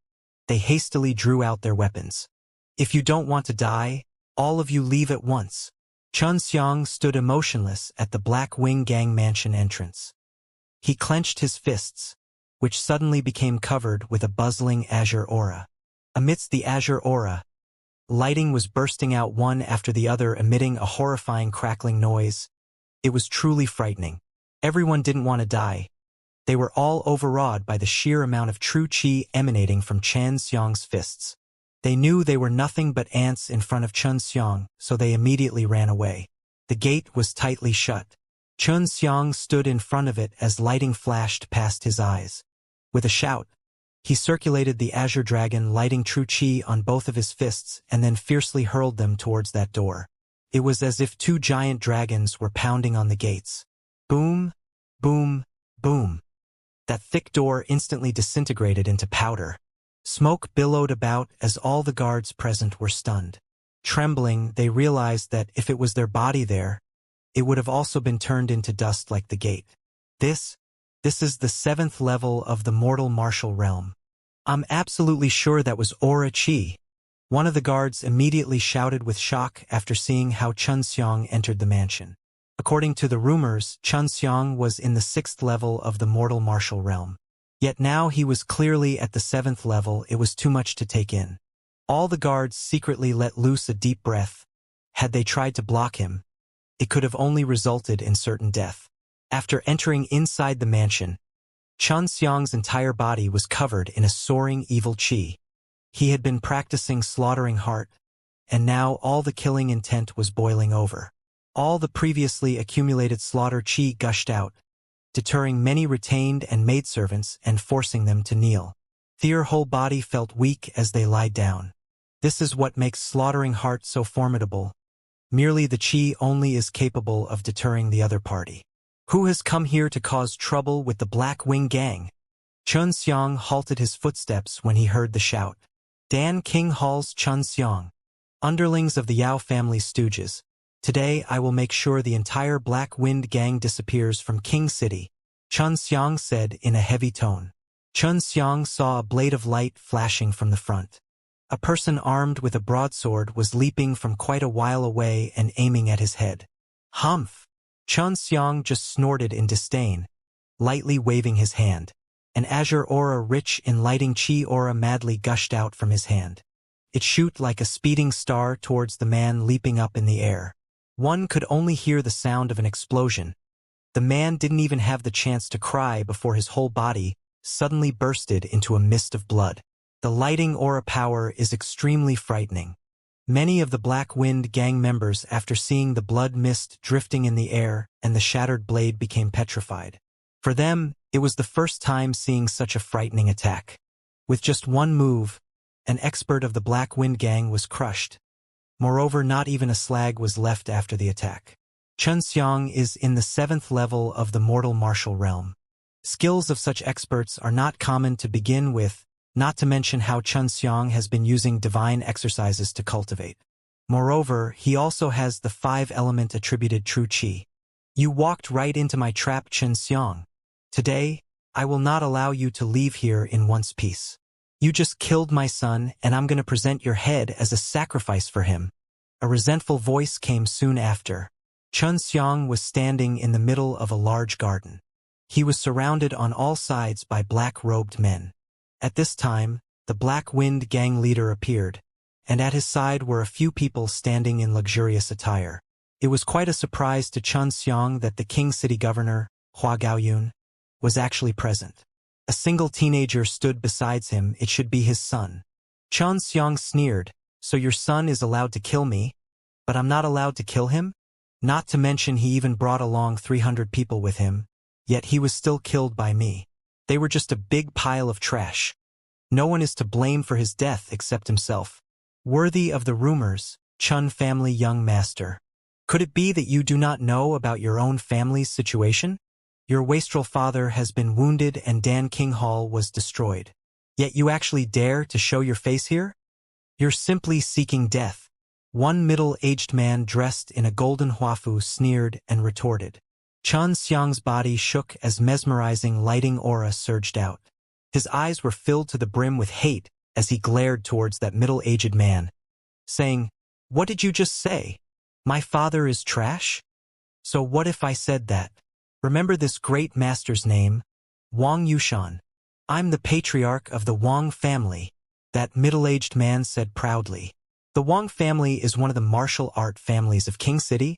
they hastily drew out their weapons. "If you don't want to die, all of you leave at once." Xianxia stood emotionless at the Black Wing Gang mansion entrance. He clenched his fists, which suddenly became covered with a bustling azure aura. Amidst the azure aura, lighting was bursting out one after the other, emitting a horrifying crackling noise. It was truly frightening. Everyone didn't want to die. They were all overawed by the sheer amount of true qi emanating from Xianxia's fists. They knew they were nothing but ants in front of Xiang, so they immediately ran away. The gate was tightly shut. Xiang stood in front of it as lighting flashed past his eyes. With a shout, he circulated the azure dragon, lighting true qi on both of his fists, and then fiercely hurled them towards that door. It was as if two giant dragons were pounding on the gates. Boom, boom, boom. That thick door instantly disintegrated into powder. Smoke billowed about as all the guards present were stunned. Trembling, they realized that if it was their body there, it would have also been turned into dust like the gate. This is the 7th level of the mortal martial realm. I'm absolutely sure that was aura qi. One of the guards immediately shouted with shock after seeing how Xiang entered the mansion. According to the rumors, Xiang was in the 6th level of the mortal martial realm. Yet now he was clearly at the 7th level. It was too much to take in. All the guards secretly let loose a deep breath. Had they tried to block him, it could have only resulted in certain death. After entering inside the mansion, Xiang's entire body was covered in a soaring evil qi. He had been practicing slaughtering heart, and now all the killing intent was boiling over. All the previously accumulated slaughter qi gushed out, deterring many retained and maidservants and forcing them to kneel. Their whole body felt weak as they lied down. This is what makes slaughtering heart so formidable. Merely the qi only is capable of deterring the other party. Who has come here to cause trouble with the Black Wing Gang? Xiang halted his footsteps when he heard the shout. Dan King Hall's Xiang. Underlings of the Yao family stooges. Today I will make sure the entire Black Wind Gang disappears from King City, Xiang said in a heavy tone. Xiang saw a blade of light flashing from the front. A person armed with a broadsword was leaping from quite a while away and aiming at his head. Humph! Xiang just snorted in disdain, lightly waving his hand. An azure aura rich in lighting qi aura madly gushed out from his hand. It shot like a speeding star towards the man leaping up in the air. One could only hear the sound of an explosion. The man didn't even have the chance to cry before his whole body suddenly bursted into a mist of blood. The lighting aura power is extremely frightening. Many of the Black Wind Gang members, after seeing the blood mist drifting in the air and the shattered blade, became petrified. For them, it was the first time seeing such a frightening attack. With just one move, an expert of the Black Wind Gang was crushed. Moreover, not even a slag was left after the attack. Xiang is in the 7th level of the mortal martial realm. Skills of such experts are not common to begin with, not to mention how Xiang has been using divine exercises to cultivate. Moreover, he also has the 5-element attributed true qi. You walked right into my trap, Xiang. Today, I will not allow you to leave here in one piece. You just killed my son, and I'm going to present your head as a sacrifice for him. A resentful voice came soon after. Xiang was standing in the middle of a large garden. He was surrounded on all sides by black-robed men. At this time, the Black Wind Gang leader appeared, and at his side were a few people standing in luxurious attire. It was quite a surprise to Xiang that the King City Governor, Hua Gaoyun, was actually present. A single teenager stood beside him. It should be his son. Xiang sneered, "So your son is allowed to kill me, but I'm not allowed to kill him?" Not to mention he even brought along 300 people with him, yet he was still killed by me. They were just a big pile of trash. No one is to blame for his death except himself. Worthy of the rumors, Chun family young master. Could it be that you do not know about your own family's situation? Your wastrel father has been wounded and Dan King Hall was destroyed. Yet you actually dare to show your face here? You're simply seeking death. One middle-aged man dressed in a golden huafu sneered and retorted. Xiang's body shook as mesmerizing lighting aura surged out. His eyes were filled to the brim with hate as he glared towards that middle-aged man, saying, "What did you just say? My father is trash? So what if I said that? Remember this great master's name, Wang Yushan. I'm the patriarch of the Wang family." that middle-aged man said proudly. The Wang family is one of the martial art families of King City,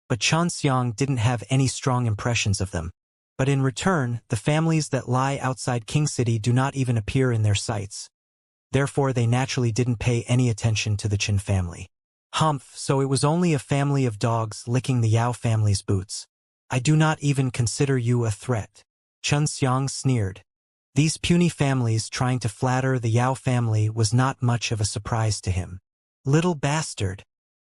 but Xianxia didn't have any strong impressions of them. But in return, the families that lie outside King City do not even appear in their sights. Therefore, they naturally didn't pay any attention to the Qin family. Humph, so it was only a family of dogs licking the Yao family's boots. I do not even consider you a threat. Xianxia sneered. These puny families trying to flatter the Yao family was not much of a surprise to him. Little bastard.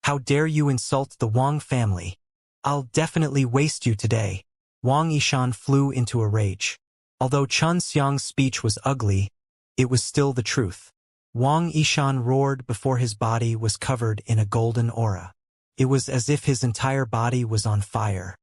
How dare you insult the Wang family? I'll definitely waste you today. Wang Yishan flew into a rage. Although Xianxia's speech was ugly, it was still the truth. Wang Yishan roared before his body was covered in a golden aura. It was as if his entire body was on fire.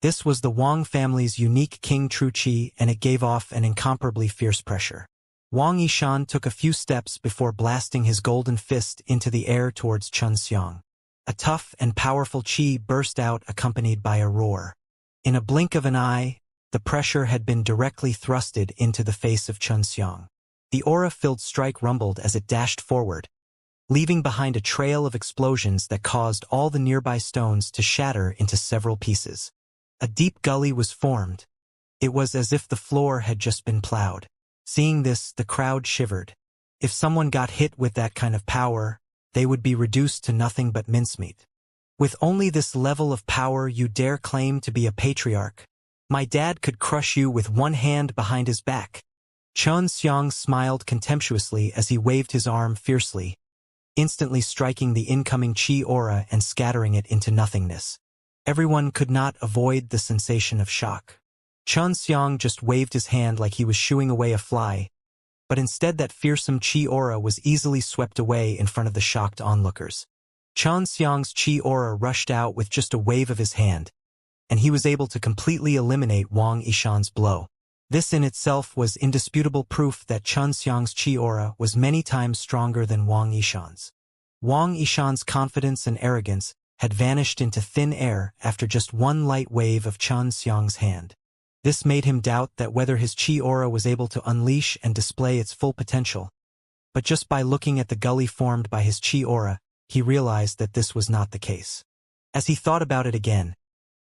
This was the Wang family's unique King True Qi, and it gave off an incomparably fierce pressure. Wang Yishan took a few steps before blasting his golden fist into the air towards Xianxia. A tough and powerful qi burst out accompanied by a roar. In a blink of an eye, the pressure had been directly thrusted into the face of Xianxia. The aura-filled strike rumbled as it dashed forward, leaving behind a trail of explosions that caused all the nearby stones to shatter into several pieces. A deep gully was formed. It was as if the floor had just been plowed. Seeing this, the crowd shivered. If someone got hit with that kind of power, they would be reduced to nothing but mincemeat. With only this level of power, you dare claim to be a patriarch? My dad could crush you with one hand behind his back. Xianxia smiled contemptuously as he waved his arm fiercely, instantly striking the incoming qi aura and scattering it into nothingness. Everyone could not avoid the sensation of shock. Xianxia just waved his hand like he was shooing away a fly, but instead that fearsome qi aura was easily swept away in front of the shocked onlookers. Xianxia's qi aura rushed out with just a wave of his hand, and he was able to completely eliminate Wang Yishan's blow. This in itself was indisputable proof that Xianxia's qi aura was many times stronger than Wang Yishan's. Wang Yishan's confidence and arrogance had vanished into thin air after just one light wave of Xianxia's hand. This made him doubt that whether his qi aura was able to unleash and display its full potential. But just by looking at the gully formed by his qi aura, he realized that this was not the case. As he thought about it again,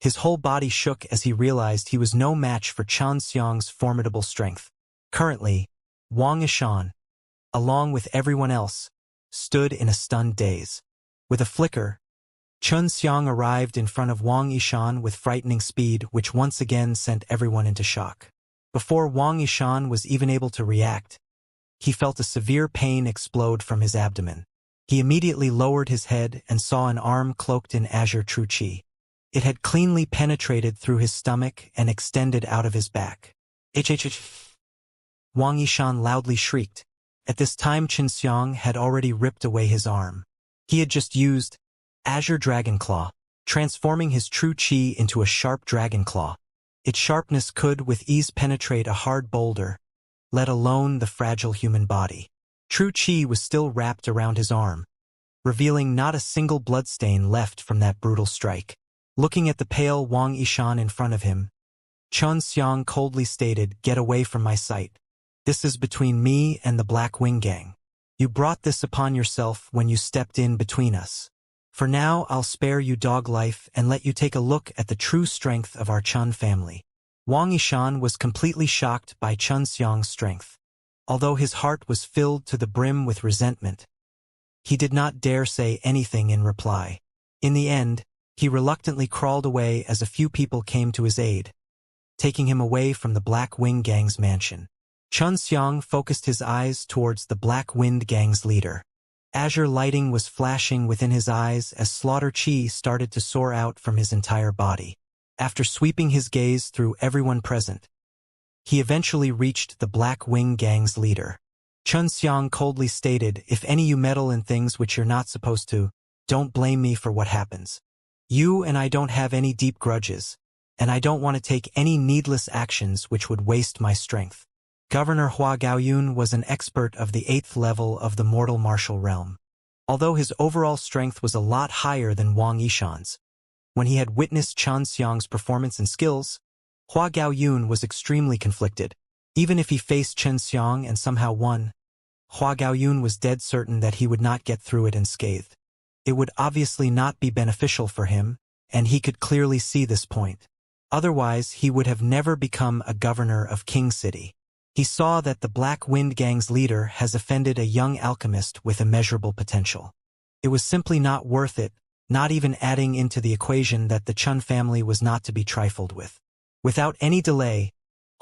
his whole body shook as he realized he was no match for Xianxia's formidable strength. Currently, Wang Yishan, along with everyone else, stood in a stunned daze. With a flicker, Xianxia arrived in front of Wang Yishan with frightening speed, which once again sent everyone into shock. Before Wang Yishan was even able to react, he felt a severe pain explode from his abdomen. He immediately lowered his head and saw an arm cloaked in azure true qi. It had cleanly penetrated through his stomach and extended out of his back. Wang Yishan loudly shrieked. At this time Xianxia had already ripped away his arm. He had just used Azure Dragon Claw, transforming his true qi into a sharp dragon claw. Its sharpness could with ease penetrate a hard boulder, let alone the fragile human body. True qi was still wrapped around his arm, revealing not a single bloodstain left from that brutal strike. Looking at the pale Wang Yishan in front of him, Xianxia coldly stated, "Get away from my sight. This is between me and the Black Wing Gang. You brought this upon yourself when you stepped in between us. For now, I'll spare you dog life and let you take a look at the true strength of our Chen family." Wang Yishan was completely shocked by Xianxia's strength. Although his heart was filled to the brim with resentment, he did not dare say anything in reply. In the end, he reluctantly crawled away as a few people came to his aid, taking him away from the Black Wing Gang's mansion. Xianxia focused his eyes towards the Black Wind Gang's leader. Azure lighting was flashing within his eyes as slaughter qi started to soar out from his entire body. After sweeping his gaze through everyone present, he eventually reached the Black Wing Gang's leader. Xianxia coldly stated, "If any you meddle in things which you're not supposed to, don't blame me for what happens. You and I don't have any deep grudges, and I don't want to take any needless actions which would waste my strength." Governor Hua Gaoyun was an expert of the 8th level of the mortal martial realm. Although his overall strength was a lot higher than Wang Yishan's, when he had witnessed Xianxia's performance and skills, Hua Gaoyun was extremely conflicted. Even if he faced Xianxia and somehow won, Hua Gaoyun was dead certain that he would not get through it unscathed. It would obviously not be beneficial for him, and he could clearly see this point. Otherwise, he would have never become a governor of King City. He saw that the Black Wind Gang's leader has offended a young alchemist with immeasurable potential. It was simply not worth it, not even adding into the equation that the Chun family was not to be trifled with. Without any delay,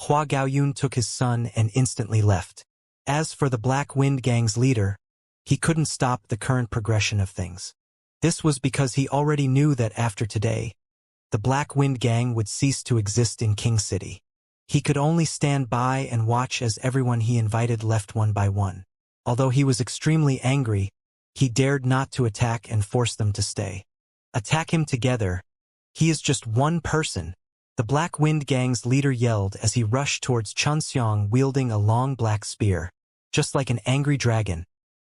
Hua Gaoyun took his son and instantly left. As for the Black Wind Gang's leader, he couldn't stop the current progression of things. This was because he already knew that after today, the Black Wind Gang would cease to exist in King City. He could only stand by and watch as everyone he invited left one by one. Although he was extremely angry, he dared not to attack and force them to stay. Attack him together. He is just one person. The Black Wind Gang's leader yelled as he rushed towards Xianxia wielding a long black spear. Just like an angry dragon,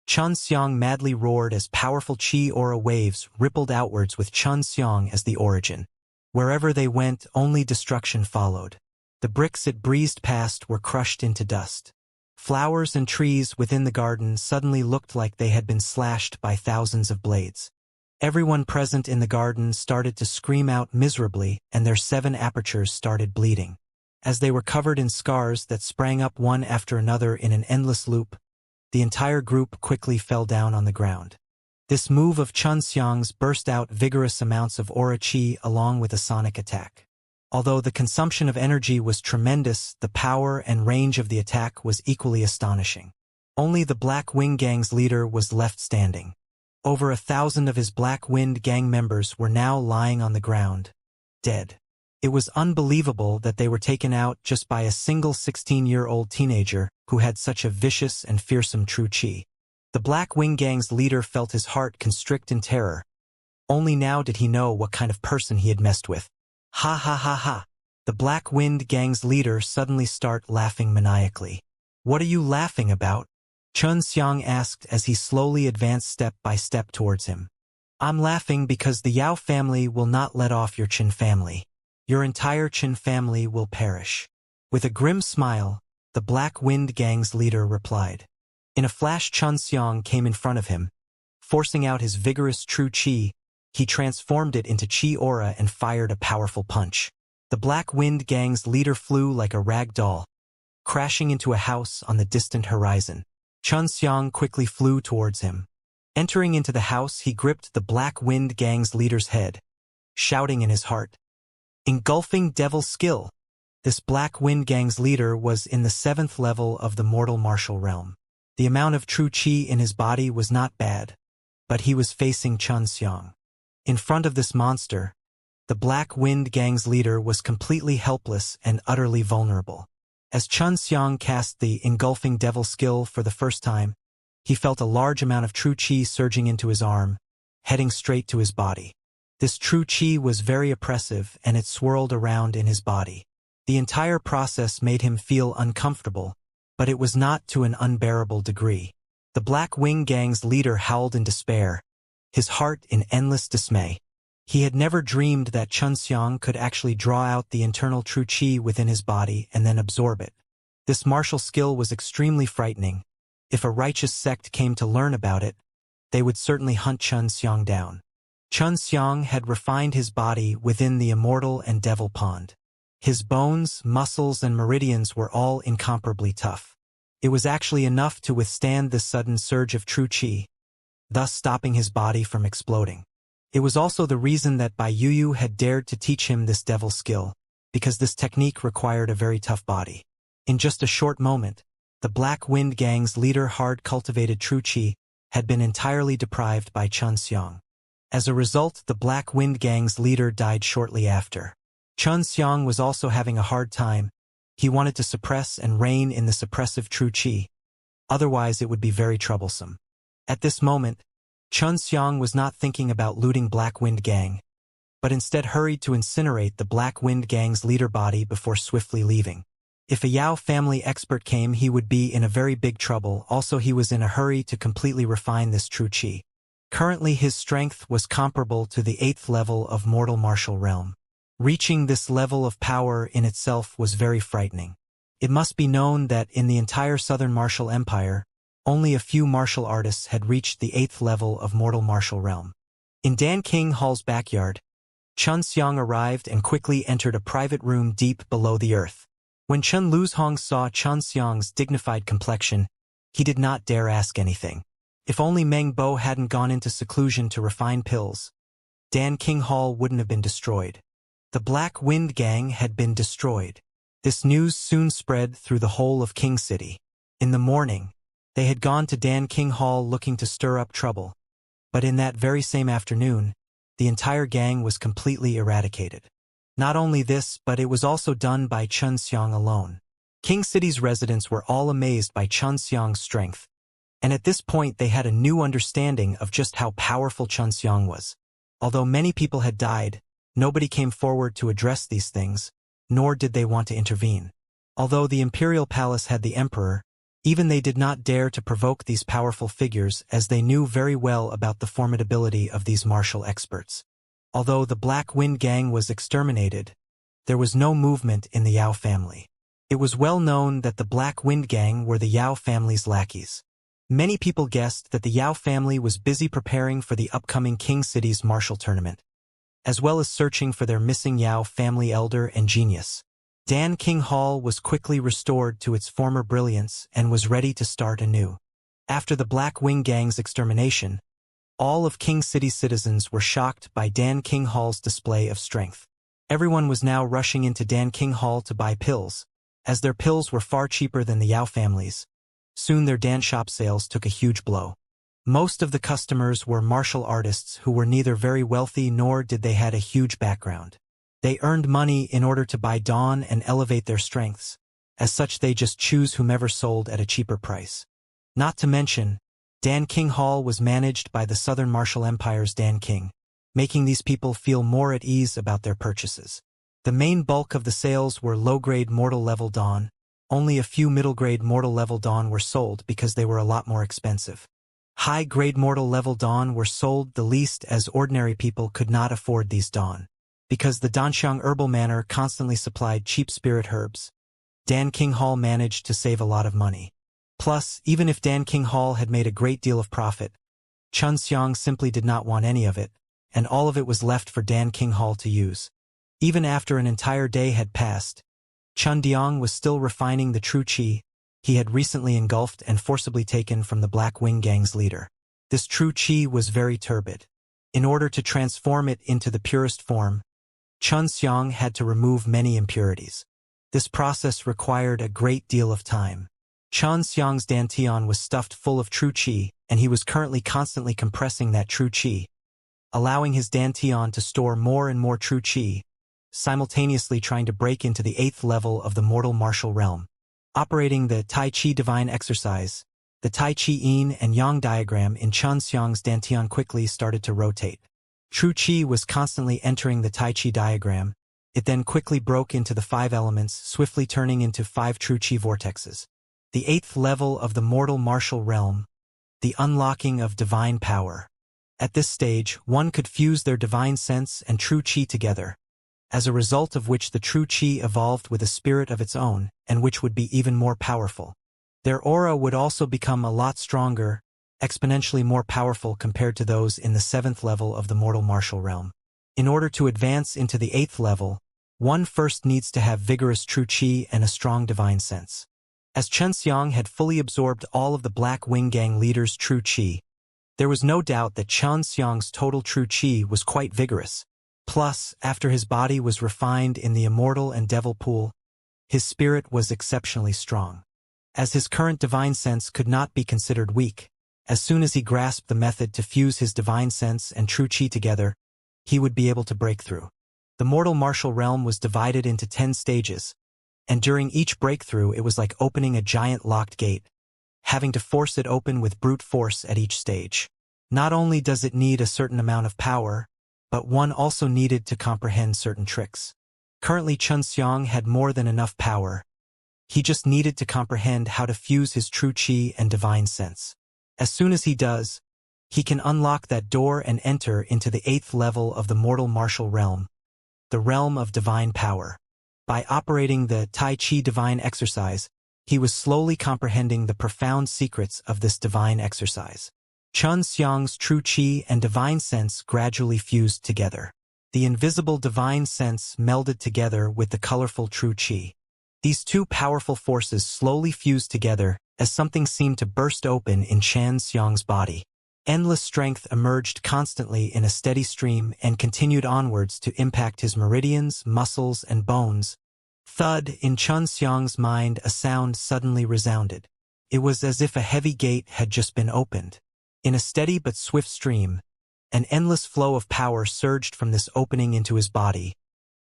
Xianxia madly roared as powerful chi aura waves rippled outwards with Xianxia as the origin. Wherever they went, only destruction followed. The bricks it breezed past were crushed into dust. Flowers and trees within the garden suddenly looked like they had been slashed by thousands of blades. Everyone present in the garden started to scream out miserably, and their 7 apertures started bleeding. As they were covered in scars that sprang up one after another in an endless loop, the entire group quickly fell down on the ground. This move of Xianxia's burst out vigorous amounts of aura chi along with a sonic attack. Although the consumption of energy was tremendous, the power and range of the attack was equally astonishing. Only the Black Wind Gang's leader was left standing. Over 1,000 of his Black Wind Gang members were now lying on the ground, dead. It was unbelievable that they were taken out just by a single 16-year-old teenager who had such a vicious and fearsome true chi. The Black Wind Gang's leader felt his heart constrict in terror. Only now did he know what kind of person he had messed with. Ha ha ha ha. The Black Wind Gang's leader suddenly started laughing maniacally. What are you laughing about? Xianxia asked as he slowly advanced step by step towards him. I'm laughing because the Yao family will not let off your Qin family. Your entire Qin family will perish. With a grim smile, the Black Wind Gang's leader replied. In a flash, Xianxia came in front of him. Forcing out his vigorous true chi, he transformed it into chi aura and fired a powerful punch. The Black Wind Gang's leader flew like a rag doll, crashing into a house on the distant horizon. Xianxia quickly flew towards him. Entering into the house, he gripped the Black Wind Gang's leader's head, shouting in his heart, "Engulfing Devil Skill!" This Black Wind Gang's leader was in the 7th level of the mortal martial realm. The amount of true chi in his body was not bad, but he was facing Xianxia. In front of this monster, the Black Wind Gang's leader was completely helpless and utterly vulnerable. As Xianxia cast the Engulfing Devil skill for the first time, he felt a large amount of true chi surging into his arm, heading straight to his body. This true chi was very oppressive and it swirled around in his body. The entire process made him feel uncomfortable, but it was not to an unbearable degree. The Black Wind Gang's leader howled in despair, his heart in endless dismay. He had never dreamed that Xianxia could actually draw out the internal true chi within his body and then absorb it. This martial skill was extremely frightening. If a righteous sect came to learn about it, they would certainly hunt Xianxia down. Xianxia had refined his body within the Immortal and Devil Pond. His bones, muscles, and meridians were all incomparably tough. It was actually enough to withstand this sudden surge of true chi, thus stopping his body from exploding. It was also the reason that Bai Yuyu had dared to teach him this devil skill, because this technique required a very tough body. In just a short moment, the Black Wind Gang's leader hard cultivated true chi had been entirely deprived by Xianxia. As a result, the Black Wind Gang's leader died shortly after. Xianxia was also having a hard time. He wanted to suppress and rein in the suppressive true chi. Otherwise it would be very troublesome. At this moment, Xianxia was not thinking about looting Black Wind Gang, but instead hurried to incinerate the Black Wind Gang's leader body before swiftly leaving. If a Yao family expert came, he would be in a very big trouble. Also, he was in a hurry to completely refine this true chi. Currently, his strength was comparable to the 8th level of mortal martial realm. Reaching this level of power in itself was very frightening. It must be known that in the entire Southern Martial Empire, Only a few martial artists had reached the 8th level of mortal martial realm. In Dan King Hall's backyard, Xianxia arrived and quickly entered a private room deep below the earth. When Chen Luzhong saw Xianxia's dignified complexion, he did not dare ask anything. If only Meng Bo hadn't gone into seclusion to refine pills, Dan King Hall wouldn't have been destroyed. The Black Wind Gang had been destroyed. This news soon spread through the whole of King City. In the morning, they had gone to Dan King Hall looking to stir up trouble. But in that very same afternoon, the entire gang was completely eradicated. Not only this, but it was also done by Chen Xiang alone. King City's residents were all amazed by Chen Xiang's strength, and at this point they had a new understanding of just how powerful Chen Xiang was. Although many people had died, nobody came forward to address these things, nor did they want to intervene. Although the imperial palace had the emperor, even they did not dare to provoke these powerful figures as they knew very well about the formidability of these martial experts. Although the Black Wind Gang was exterminated, there was no movement in the Yao family. It was well known that the Black Wind Gang were the Yao family's lackeys. Many people guessed that the Yao family was busy preparing for the upcoming King City's martial tournament, as well as searching for their missing Yao family elder and genius. Dan King Hall was quickly restored to its former brilliance and was ready to start anew. After the Black Wing Gang's extermination, all of King City's citizens were shocked by Dan King Hall's display of strength. Everyone was now rushing into Dan King Hall to buy pills, as their pills were far cheaper than the Yao families. Soon their Dan shop sales took a huge blow. Most of the customers were martial artists who were neither very wealthy nor did they had a huge background. They earned money in order to buy dawn and elevate their strengths. As such, they just choose whomever sold at a cheaper price. Not to mention, Dan King Hall was managed by the Southern Martial Empire's Dan King, making these people feel more at ease about their purchases. The main bulk of the sales were low-grade mortal-level dawn. Only a few middle-grade mortal-level dawn were sold because they were a lot more expensive. High-grade mortal-level dawn were sold the least as ordinary people could not afford these dawn. Because the Danxiang Herbal Manor constantly supplied cheap spirit herbs, Dan King Hall managed to save a lot of money. Plus, even if Dan King Hall had made a great deal of profit, Chen Xiang simply did not want any of it, and all of it was left for Dan King Hall to use. Even after an entire day had passed, Chen Diang was still refining the true qi he had recently engulfed and forcibly taken from the Black Wing Gang's leader. This true qi was very turbid. In order to transform it into the purest form, Chen Xiang had to remove many impurities. This process required a great deal of time. Chen Xiang's dantian was stuffed full of true qi, and he was currently constantly compressing that true qi, allowing his dantian to store more and more true qi, simultaneously trying to break into the 8th level of the mortal martial realm. Operating the Tai Chi divine exercise, the Tai Chi yin and yang diagram in Chen Xiang's dantian quickly started to rotate. True Qi was constantly entering the Tai Chi diagram. It then quickly broke into the 5 elements, swiftly turning into 5 True Qi vortexes. The 8th level of the mortal martial realm, the unlocking of divine power. At this stage, one could fuse their divine sense and True Qi together, as a result of which the True Qi evolved with a spirit of its own, and which would be even more powerful. Their aura would also become a lot stronger, exponentially more powerful compared to those in the 7th level of the mortal martial realm. In order to advance into the 8th level, one first needs to have vigorous true qi and a strong divine sense. As Chen Xiang had fully absorbed all of the Black Wing Gang leaders' true qi, there was no doubt that Chen Xiang's total true qi was quite vigorous. Plus, after his body was refined in the Immortal and Devil pool, his spirit was exceptionally strong. As his current divine sense could not be considered weak, as soon as he grasped the method to fuse his divine sense and true qi together, he would be able to break through. The mortal martial realm was divided into 10 stages, and during each breakthrough it was like opening a giant locked gate, having to force it open with brute force at each stage. Not only does it need a certain amount of power, but one also needed to comprehend certain tricks. Currently Chen Xiang had more than enough power. He just needed to comprehend how to fuse his true qi and divine sense. As soon as he does, he can unlock that door and enter into the 8th level of the mortal martial realm, the realm of divine power. By operating the Tai Chi divine exercise, He was slowly comprehending the profound secrets of this divine exercise. Xianxia's true qi and divine sense gradually fused together. The invisible divine sense melded together with the colorful true qi. These two powerful forces slowly fused together as something seemed to burst open in Xianxia's body. Endless strength emerged constantly in a steady stream and continued onwards to impact his meridians, muscles, and bones. Thud, in Xianxia's mind, a sound suddenly resounded. It was as if a heavy gate had just been opened. In a steady but swift stream, an endless flow of power surged from this opening into his body,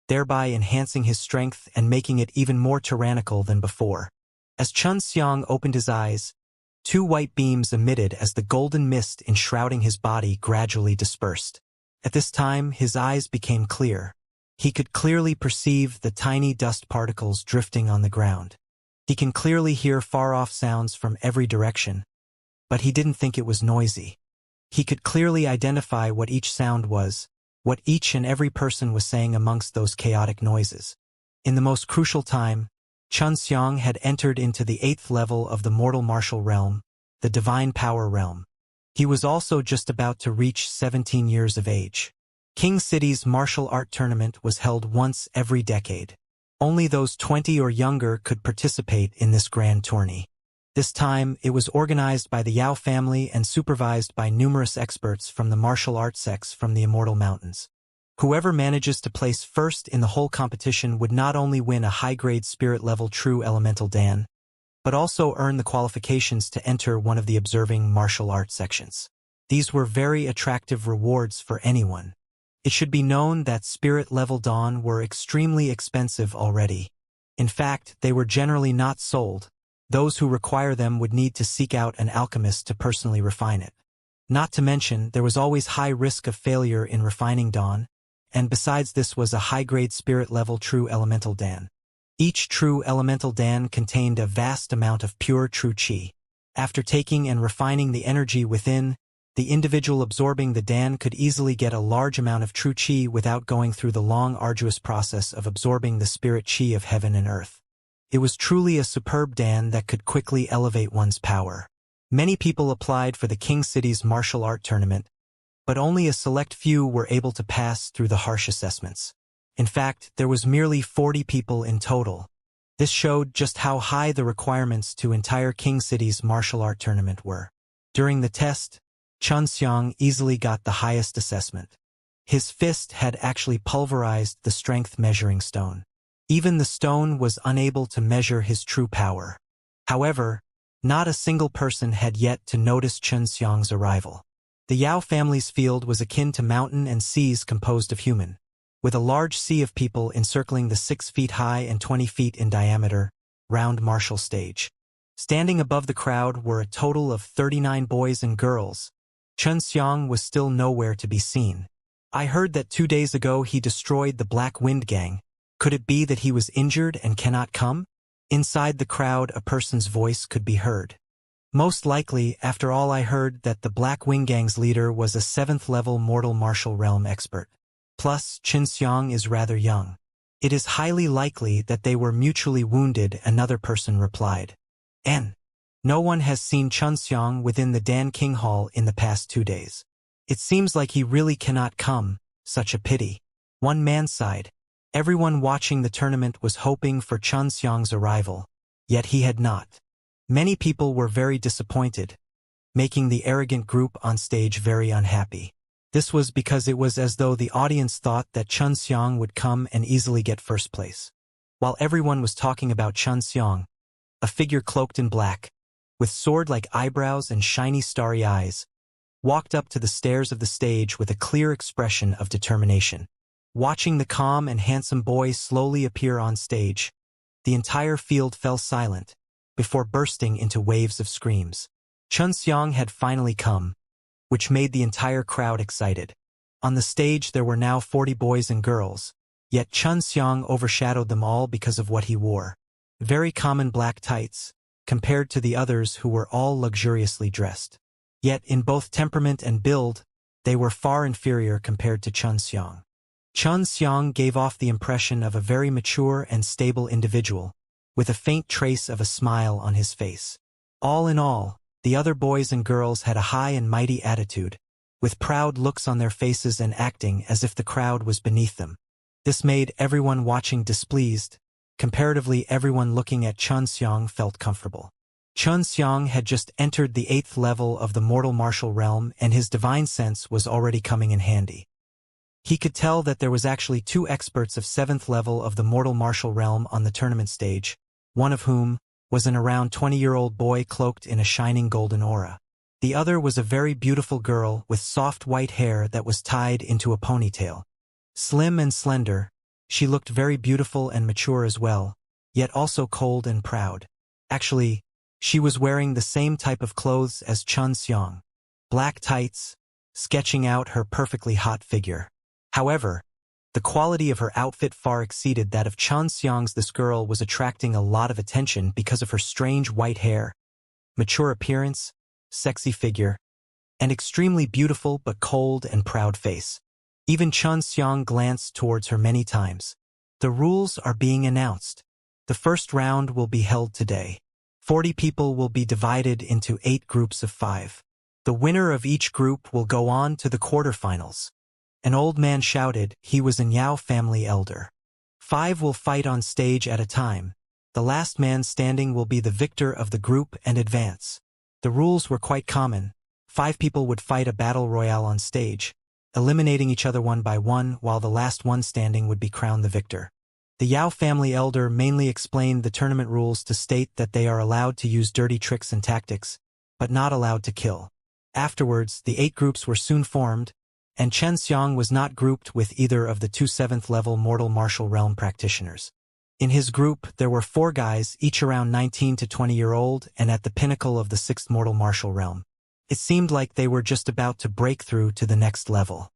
thereby enhancing his strength and making it even more tyrannical than before. As Xianxia opened his eyes, two white beams emitted as the golden mist enshrouding his body gradually dispersed. At this time, his eyes became clear. He could clearly perceive the tiny dust particles drifting on the ground. He can clearly hear far-off sounds from every direction, but he didn't think it was noisy. He could clearly identify what each sound was, what each and every person was saying amongst those chaotic noises. In the most crucial time, Xianxia had entered into the 8th level of the mortal martial realm, the divine power realm. He was also just about to reach 17 years of age. King City's martial art tournament was held once every decade. Only those 20 or younger could participate in this grand tourney. This time, it was organized by the Yao family and supervised by numerous experts from the martial arts sects from the Immortal Mountains. Whoever manages to place first in the whole competition would not only win a high-grade spirit-level true elemental Dan, but also earn the qualifications to enter one of the observing martial arts sections. These were very attractive rewards for anyone. It should be known that spirit-level Dan were extremely expensive already. In fact, they were generally not sold. Those who require them would need to seek out an alchemist to personally refine it. Not to mention, there was always high risk of failure in refining Dan, and besides this was a high-grade spirit-level true elemental Dan. Each true elemental Dan contained a vast amount of pure true qi. After taking and refining the energy within, the individual absorbing the Dan could easily get a large amount of true qi without going through the long arduous process of absorbing the spirit qi of heaven and earth. It was truly a superb Dan that could quickly elevate one's power. Many people applied for the King City's martial art tournament, but only a select few were able to pass through the harsh assessments. In fact, there was merely 40 people in total. This showed just how high the requirements to entire King City's martial art tournament were. During the test, Xianxia easily got the highest assessment. His fist had actually pulverized the strength measuring stone. Even the stone was unable to measure his true power. However, not a single person had yet to notice Xianxia's arrival. The Yao family's field was akin to mountain and seas composed of human, with a large sea of people encircling the 6 feet high and 20 feet in diameter, round martial stage. Standing above the crowd were a total of 39 boys and girls. Xianxia was still nowhere to be seen. I heard that 2 days ago he destroyed the Black Wind Gang. Could it be that he was injured and cannot come? Inside the crowd, a person's voice could be heard. Most likely, after all, I heard that the Black Wing Gang's leader was a 7th-level mortal martial realm expert. Plus, Xianxia is rather young. It is highly likely that they were mutually wounded, another person replied. N. No one has seen Xianxia within the Dan King Hall in the past 2 days. It seems like he really cannot come, such a pity. One man sighed. Everyone watching the tournament was hoping for Xianxia's arrival, yet he had not. Many people were very disappointed, making the arrogant group on stage very unhappy. This was because it was as though the audience thought that Xianxia would come and easily get first place. While everyone was talking about Xianxia, a figure cloaked in black, with sword-like eyebrows and shiny starry eyes, walked up to the stairs of the stage with a clear expression of determination. Watching the calm and handsome boy slowly appear on stage, the entire field fell silent, before bursting into waves of screams. Xianxia had finally come, which made the entire crowd excited. On the stage there were now 40 boys and girls, yet Xianxia overshadowed them all because of what he wore. Very common black tights, compared to the others who were all luxuriously dressed. Yet in both temperament and build, they were far inferior compared to Xianxia. Xianxia gave off the impression of a very mature and stable individual, with a faint trace of a smile on his face. All in all, the other boys and girls had a high and mighty attitude, with proud looks on their faces and acting as if the crowd was beneath them. This made everyone watching displeased. Comparatively, everyone looking at Xianxia felt comfortable. Xianxia had just entered the 8th level of the mortal martial realm, and his divine sense was already coming in handy. He could tell that there was actually 2 experts of 7th level of the mortal martial realm on the tournament stage, one of whom was an around 20-year-old boy cloaked in a shining golden aura. The other was a very beautiful girl with soft white hair that was tied into a ponytail. Slim and slender, she looked very beautiful and mature as well, yet also cold and proud. Actually, she was wearing the same type of clothes as Xianxia, black tights, sketching out her perfectly hot figure. However, the quality of her outfit far exceeded that of Xianxia's. This girl was attracting a lot of attention because of her strange white hair, mature appearance, sexy figure, and extremely beautiful but cold and proud face. Even Xianxia glanced towards her many times. The rules are being announced. The first round will be held today. 40 people will be divided into 8 groups of 5. The winner of each group will go on to the quarterfinals. An old man shouted. He was an Yao family elder. 5 will fight on stage at a time. The last man standing will be the victor of the group and advance. The rules were quite common. 5 people would fight a battle royale on stage, eliminating each other one by one, while the last one standing would be crowned the victor. The Yao family elder mainly explained the tournament rules to state that they are allowed to use dirty tricks and tactics, but not allowed to kill. Afterwards, the 8 groups were soon formed, and Xianxia was not grouped with either of the 2 7th-level mortal martial realm practitioners. In his group, there were 4 guys, each around 19 to 20-year-old and at the pinnacle of the 6th mortal martial realm. It seemed like they were just about to break through to the next level.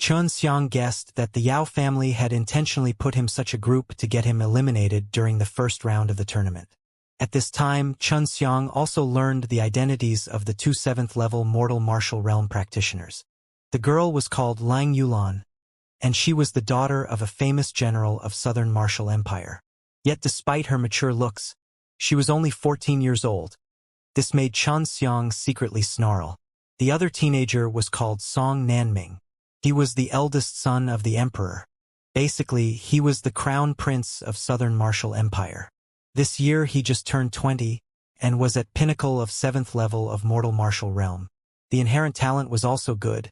Xianxia guessed that the Yao family had intentionally put him such a group to get him eliminated during the first round of the tournament. At this time, Xianxia also learned the identities of the 2 7th-level mortal martial realm practitioners. The girl was called Lang Yulan, and she was the daughter of a famous general of Southern Martial Empire. Yet despite her mature looks, she was only 14 years old. This made Xianxia secretly snarl. The other teenager was called Song Nanming. He was the eldest son of the emperor. Basically, he was the crown prince of Southern Martial Empire. This year he just turned 20, and was at pinnacle of 7th level of mortal martial realm. The inherent talent was also good,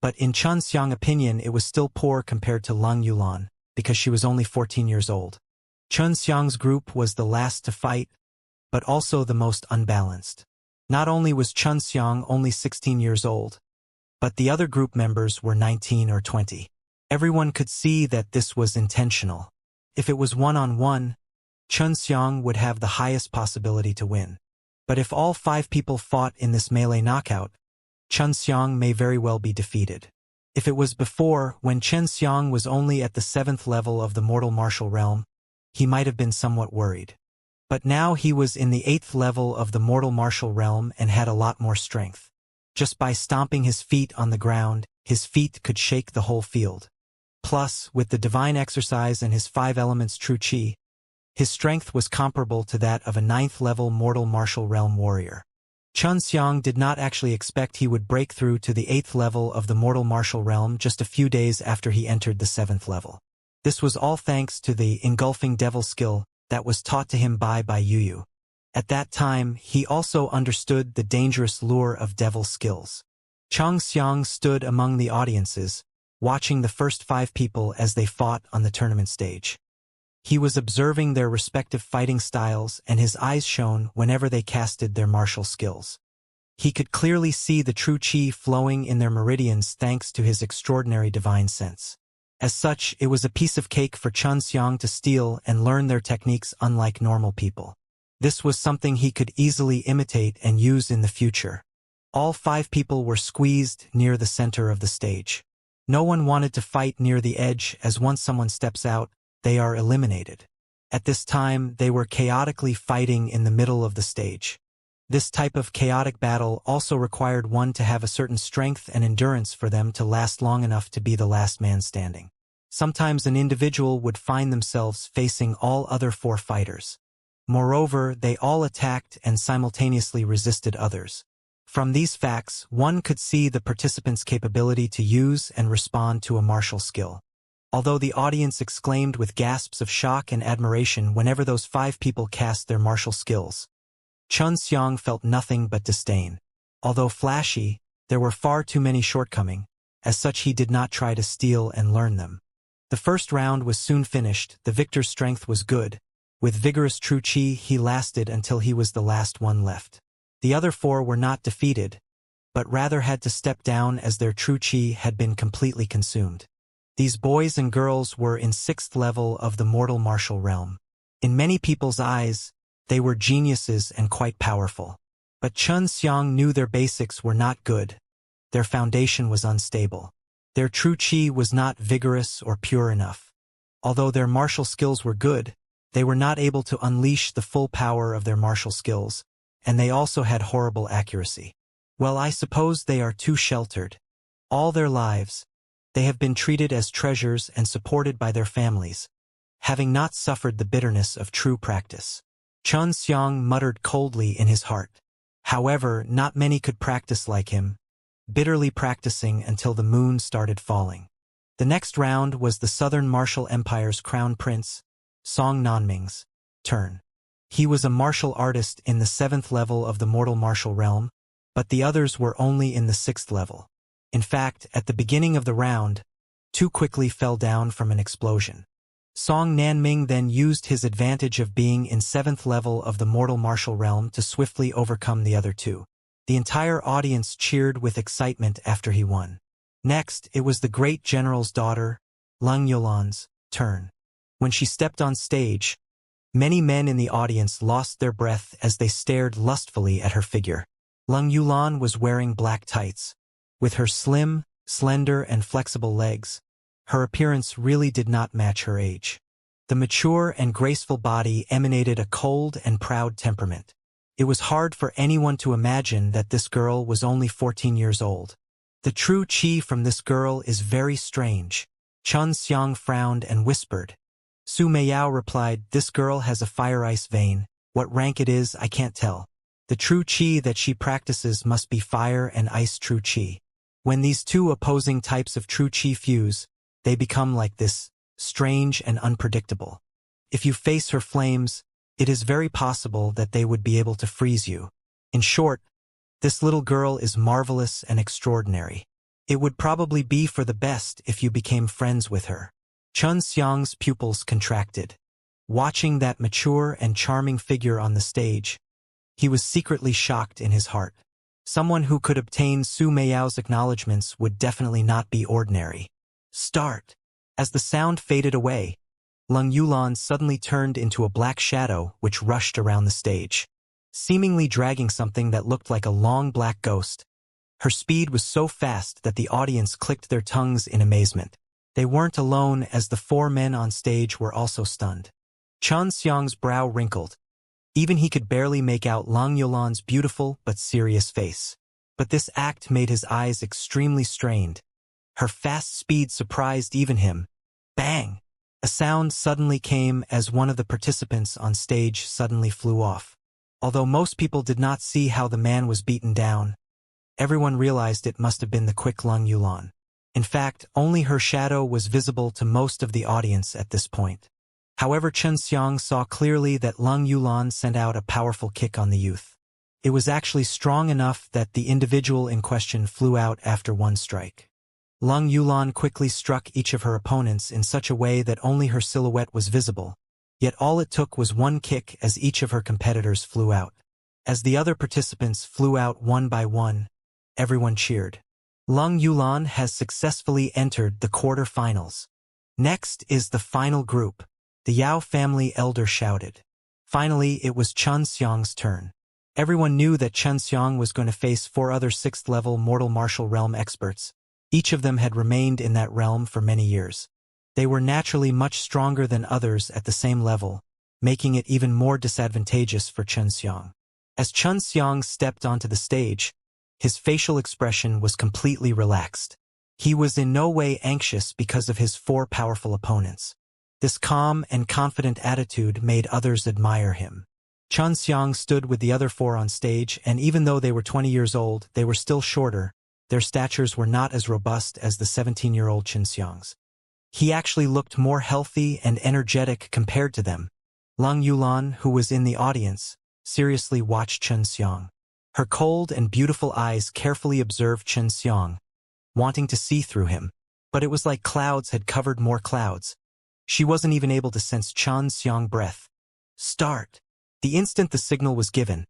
but in Xianxia's opinion it was still poor compared to Lang Yulan, because she was only 14 years old. Xianxia's group was the last to fight, but also the most unbalanced. Not only was Xianxia only 16 years old, but the other group members were 19 or 20. Everyone could see that this was intentional. If it was one-on-one, Xianxia would have the highest possibility to win. But if all 5 people fought in this melee knockout, Xianxia may very well be defeated. If it was before, when Xianxia was only at the 7th level of the mortal martial realm, he might have been somewhat worried. But now he was in the 8th level of the mortal martial realm and had a lot more strength. Just by stomping his feet on the ground, his feet could shake the whole field. Plus, with the divine exercise and his 5 elements true qi, his strength was comparable to that of a 9th-level mortal martial realm warrior. Xianxia did not actually expect he would break through to the 8th level of the mortal martial realm just a few days after he entered the 7th level. This was all thanks to the engulfing devil skill that was taught to him by Yuyu. At that time, he also understood the dangerous lure of devil skills. Xianxia stood among the audiences, watching the first 5 people as they fought on the tournament stage. He was observing their respective fighting styles, and his eyes shone whenever they casted their martial skills. He could clearly see the true qi flowing in their meridians thanks to his extraordinary divine sense. As such, it was a piece of cake for Xianxia to steal and learn their techniques unlike normal people. This was something he could easily imitate and use in the future. All 5 people were squeezed near the center of the stage. No one wanted to fight near the edge, as once someone steps out, they are eliminated. At this time, they were chaotically fighting in the middle of the stage. This type of chaotic battle also required one to have a certain strength and endurance for them to last long enough to be the last man standing. Sometimes an individual would find themselves facing all other 4 fighters. Moreover, they all attacked and simultaneously resisted others. From these facts, one could see the participants' capability to use and respond to a martial skill. Although the audience exclaimed with gasps of shock and admiration whenever those 5 people cast their martial skills, Xianxia felt nothing but disdain. Although flashy, there were far too many shortcomings. As such, he did not try to steal and learn them. The first round was soon finished. The victor's strength was good. With vigorous true chi, he lasted until he was the last one left. The other 4 were not defeated, but rather had to step down as their true chi had been completely consumed. These boys and girls were in 6th level of the mortal martial realm. In many people's eyes, they were geniuses and quite powerful. But Xianxia knew their basics were not good. Their foundation was unstable. Their true chi was not vigorous or pure enough. Although their martial skills were good, they were not able to unleash the full power of their martial skills, and they also had horrible accuracy. Well, I suppose they are too sheltered. All their lives, they have been treated as treasures and supported by their families, having not suffered the bitterness of true practice. Xianxia muttered coldly in his heart. However, not many could practice like him, bitterly practicing until the moon started falling. The next round was the Southern Martial Empire's crown prince, Song Nanming's turn. He was a martial artist in the 7th level of the mortal martial realm, but the others were only in the 6th level. In fact, at the beginning of the round, 2 quickly fell down from an explosion. Song Nanming then used his advantage of being in 7th level of the mortal martial realm to swiftly overcome the other 2. The entire audience cheered with excitement after he won. Next, it was the great general's daughter, Leng Yulan's turn. When she stepped on stage, many men in the audience lost their breath as they stared lustfully at her figure. Leng Yulan was wearing black tights. With her slim, slender, and flexible legs, her appearance really did not match her age. The mature and graceful body emanated a cold and proud temperament. It was hard for anyone to imagine that this girl was only 14 years old. The true chi from this girl is very strange. Xianxia frowned and whispered. Su Meiyao replied, "This girl has a fire-ice vein. What rank it is, I can't tell. The true chi that she practices must be fire and ice true chi. When these 2 opposing types of true chi fuse, they become like this, strange and unpredictable. If you face her flames, it is very possible that they would be able to freeze you. In short, this little girl is marvelous and extraordinary. It would probably be for the best if you became friends with her." Xianxia's pupils contracted. Watching that mature and charming figure on the stage, he was secretly shocked in his heart. Someone who could obtain Su Meiyao's acknowledgments would definitely not be ordinary. Start! As the sound faded away, Leng Yulan suddenly turned into a black shadow which rushed around the stage, seemingly dragging something that looked like a long black ghost. Her speed was so fast that the audience clicked their tongues in amazement. They weren't alone, as the 4 men on stage were also stunned. Xianxia's brow wrinkled. Even he could barely make out Leng Yulan's beautiful but serious face. But this act made his eyes extremely strained. Her fast speed surprised even him. Bang! A sound suddenly came as one of the participants on stage suddenly flew off. Although most people did not see how the man was beaten down, everyone realized it must have been the quick Leng Yulan. In fact, only her shadow was visible to most of the audience at this point. However, Xianxia saw clearly that Leng Yulan sent out a powerful kick on the youth. It was actually strong enough that the individual in question flew out after 1 strike. Leng Yulan quickly struck each of her opponents in such a way that only her silhouette was visible, yet all it took was 1 kick as each of her competitors flew out. As the other participants flew out one by one, everyone cheered. Leng Yulan has successfully entered the quarter-finals. Next is the final group. The Yao family elder shouted. Finally, it was Xianxia's turn. Everyone knew that Xianxia was going to face 4 other 6th-level mortal martial realm experts. Each of them had remained in that realm for many years. They were naturally much stronger than others at the same level, making it even more disadvantageous for Xianxia. As Xianxia stepped onto the stage, his facial expression was completely relaxed. He was in no way anxious because of his 4 powerful opponents. This calm and confident attitude made others admire him. Xianxia stood with the other four on stage, and even though they were 20 years old, they were still shorter. Their statures were not as robust as the 17-year-old Xianxia's. He actually looked more healthy and energetic compared to them. Lang Yulan, who was in the audience, seriously watched Xianxia. Her cold and beautiful eyes carefully observed Xianxia, wanting to see through him. But it was like clouds had covered more clouds. She wasn't even able to sense Xianxia's breath. Start! The instant the signal was given,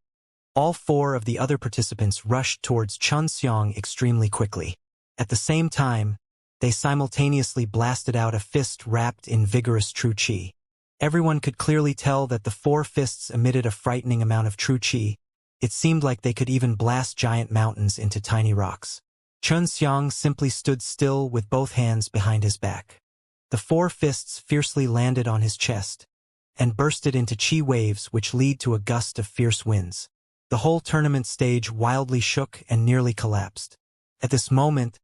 all four of the other participants rushed towards Xianxia extremely quickly. At the same time, they simultaneously blasted out a fist wrapped in vigorous true qi. Everyone could clearly tell that the four fists emitted a frightening amount of true qi. It seemed like they could even blast giant mountains into tiny rocks. Xianxia simply stood still with both hands behind his back. The four fists fiercely landed on his chest and bursted into qi waves which lead to a gust of fierce winds. The whole tournament stage wildly shook and nearly collapsed. At this moment,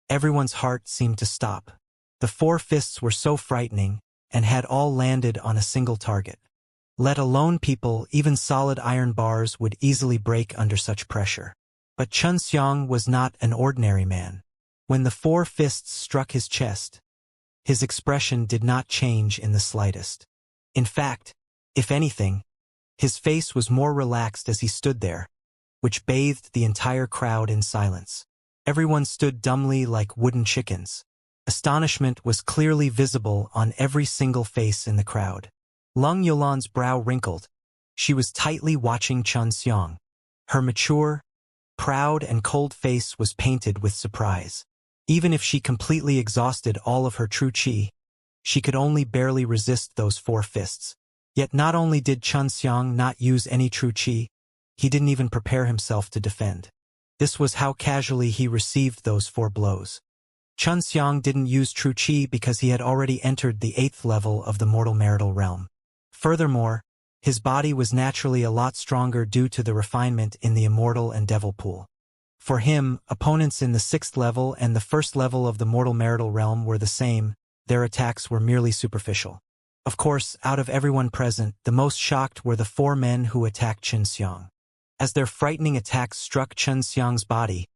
everyone's heart seemed to stop. The four fists were so frightening and had all landed on a single target. Let alone people, even solid iron bars would easily break under such pressure. But Xianxia was not an ordinary man. When the four fists struck his chest, his expression did not change in the slightest. In fact, if anything, his face was more relaxed as he stood there, which bathed the entire crowd in silence. Everyone stood dumbly like wooden chickens. Astonishment was clearly visible on every single face in the crowd. Lang Yulan's brow wrinkled. She was tightly watching Xianxia. Her mature, proud and cold face was painted with surprise. Even if she completely exhausted all of her true qi, she could only barely resist those four fists. Yet not only did Xianxia not use any true qi, he didn't even prepare himself to defend. This was how casually he received those four blows. Xianxia didn't use true qi because he had already entered the 8th level of the mortal marital realm. Furthermore, his body was naturally a lot stronger due to the refinement in the immortal and devil pool. For him, opponents in the 6th level and the 1st level of the mortal marital realm were the same. Their attacks were merely superficial. Of course, out of everyone present, the most shocked were the four men who attacked Xianxia. As their frightening attacks struck Xianxia's body,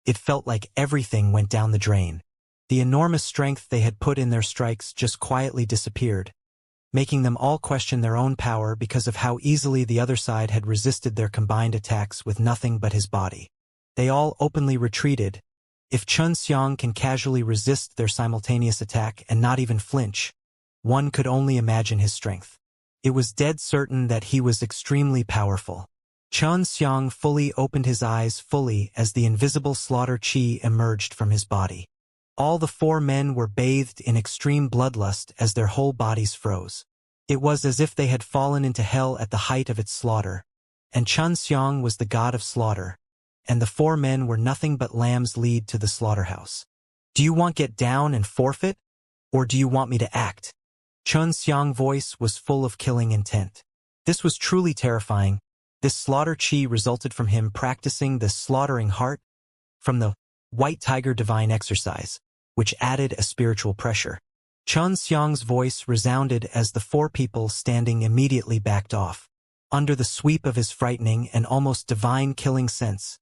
it felt like everything went down the drain. The enormous strength they had put in their strikes just quietly disappeared, making them all question their own power because of how easily the other side had resisted their combined attacks with nothing but his body. They all openly retreated. If Xianxia can casually resist their simultaneous attack and not even flinch, one could only imagine his strength. It was dead certain that he was extremely powerful. Xianxia fully opened his eyes fully as the invisible slaughter qi emerged from his body. All the four men were bathed in extreme bloodlust as their whole bodies froze. It was as if they had fallen into hell at the height of its slaughter, and Xianxia was the god of slaughter, and the four men were nothing but lambs led to the slaughterhouse. Do you want get down and forfeit, or do you want me to act? Xianxia's voice was full of killing intent. This was truly terrifying. This slaughter qi resulted from him practicing the slaughtering heart from the white tiger divine exercise, which added a spiritual pressure. Xianxia's voice resounded as the four people standing immediately backed off. Under the sweep of his frightening and almost divine killing sense,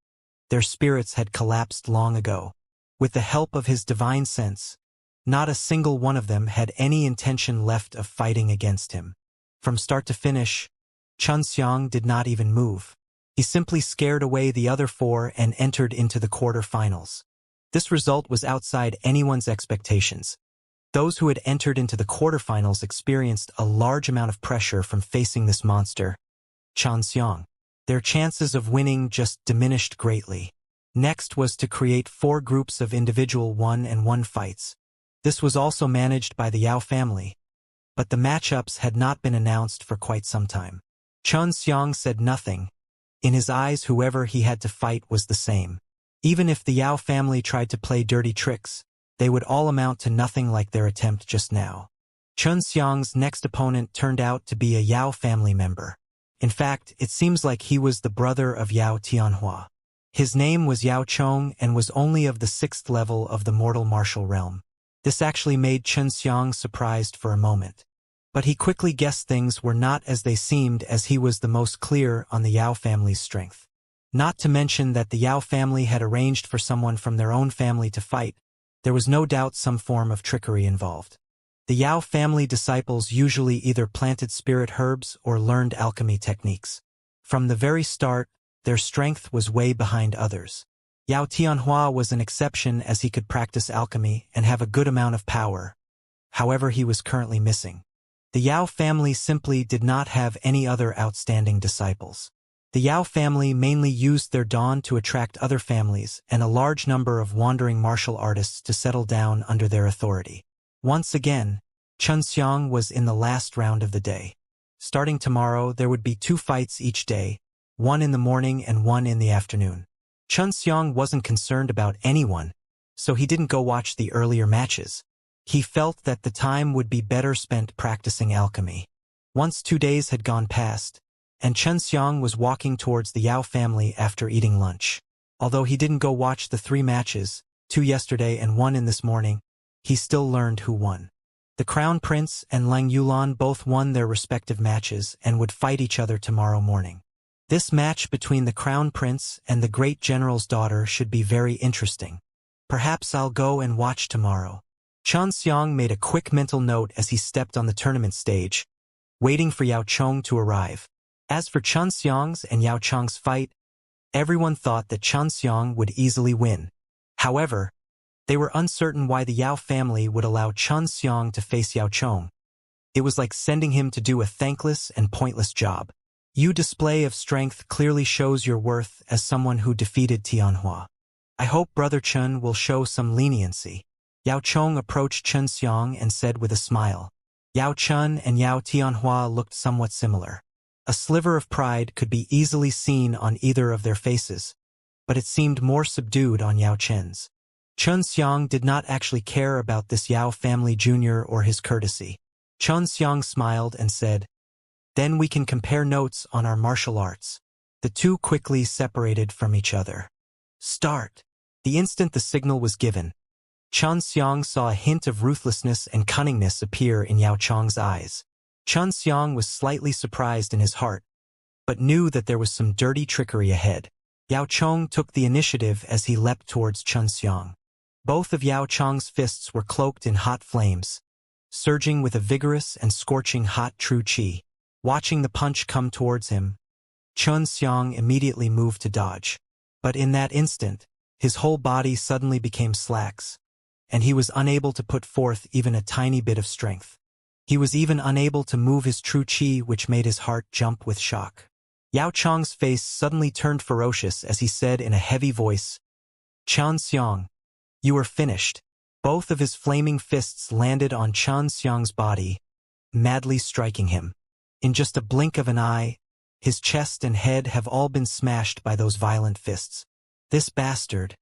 their spirits had collapsed long ago. With the help of his divine sense, not a single one of them had any intention left of fighting against him. From start to finish, Xianxia did not even move. He simply scared away the other four and entered into the quarter-finals. This result was outside anyone's expectations. Those who had entered into the quarter-finals experienced a large amount of pressure from facing this monster, Xianxia. Their chances of winning just diminished greatly. Next was to create 4 groups of individual 1-on-1 fights. This was also managed by the Yao family, but the matchups had not been announced for quite some time. Xianxia said nothing. In his eyes, whoever he had to fight was the same. Even if the Yao family tried to play dirty tricks, they would all amount to nothing like their attempt just now. Xianxia's next opponent turned out to be a Yao family member. In fact, it seems like he was the brother of Yao Tianhua. His name was Yao Chong and was only of the 6th level of the mortal martial realm. This actually made Xianxia surprised for a moment. But he quickly guessed things were not as they seemed, as he was the most clear on the Yao family's strength. Not to mention that the Yao family had arranged for someone from their own family to fight. There was no doubt some form of trickery involved. The Yao family disciples usually either planted spirit herbs or learned alchemy techniques. From the very start, their strength was way behind others. Yao Tianhua was an exception, as he could practice alchemy and have a good amount of power. However, he was currently missing. The Yao family simply did not have any other outstanding disciples. The Yao family mainly used their dawn to attract other families and a large number of wandering martial artists to settle down under their authority. Once again, Xianxia was in the last round of the day. Starting tomorrow, there would be 2 fights each day, one in the morning and one in the afternoon. Xianxia wasn't concerned about anyone, so he didn't go watch the earlier matches. He felt that the time would be better spent practicing alchemy. Once 2 days had gone past, and Xianxia was walking towards the Yao family after eating lunch. Although he didn't go watch the 3 matches, 2 yesterday and 1 in this morning, he still learned who won. The Crown Prince and Lang Yulan both won their respective matches and would fight each other tomorrow morning. This match between the Crown Prince and the Great General's daughter should be very interesting. Perhaps I'll go and watch tomorrow. Xianxia made a quick mental note as he stepped on the tournament stage, waiting for Yao Chong to arrive. As for Xianxia's and Yao Chong's fight, everyone thought that Xianxia would easily win. However, they were uncertain why the Yao family would allow Xianxia to face Yao Chong. It was like sending him to do a thankless and pointless job. Your display of strength clearly shows your worth as someone who defeated Tianhua. I hope Brother Chen will show some leniency. Yao Chong approached Xianxia and said with a smile. Yao Chen and Yao Tianhua looked somewhat similar. A sliver of pride could be easily seen on either of their faces, but it seemed more subdued on Yao Chen's. Xianxia did not actually care about this Yao family junior or his courtesy. Xianxia smiled and said, "Then we can compare notes on our martial arts." The two quickly separated from each other. Start. The instant the signal was given, Xianxia saw a hint of ruthlessness and cunningness appear in Yao Chong's eyes. Xianxia was slightly surprised in his heart, but knew that there was some dirty trickery ahead. Yao Chong took the initiative as he leapt towards Xianxia. Both of Yao Chong's fists were cloaked in hot flames, surging with a vigorous and scorching hot true qi. Watching the punch come towards him, Xianxia immediately moved to dodge. But in that instant, his whole body suddenly became slacks, and he was unable to put forth even a tiny bit of strength. He was even unable to move his true qi, which made his heart jump with shock. Yao Chong's face suddenly turned ferocious as he said in a heavy voice, "Xianxia, you are finished." Both of his flaming fists landed on Xianxia's body, madly striking him. In just a blink of an eye, his chest and head have all been smashed by those violent fists. This bastard.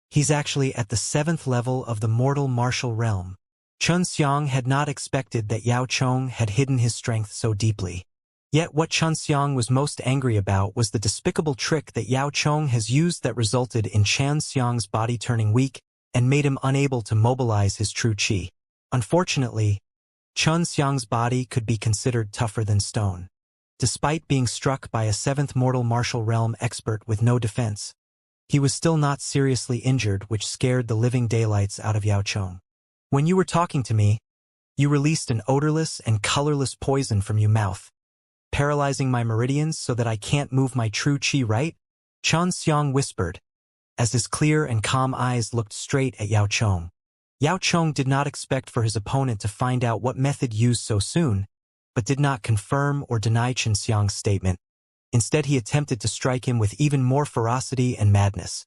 He's actually at the 7th level of the mortal martial realm. Xianxia had not expected that Yao Chong had hidden his strength so deeply. Yet what Xianxia was most angry about was the despicable trick that Yao Chong has used that resulted in Xianxia's body turning weak and made him unable to mobilize his true qi. Unfortunately, Xianxia's body could be considered tougher than stone. Despite being struck by a 7th mortal martial realm expert with no defense, he was still not seriously injured, which scared the living daylights out of Yao Chong. When you were talking to me, you released an odorless and colorless poison from your mouth, paralyzing my meridians so that I can't move my true qi, right? Xianxia whispered, as his clear and calm eyes looked straight at Yao Chong. Yao Chong did not expect for his opponent to find out what method used so soon, but did not confirm or deny Xianxia's statement. Instead, he attempted to strike him with even more ferocity and madness.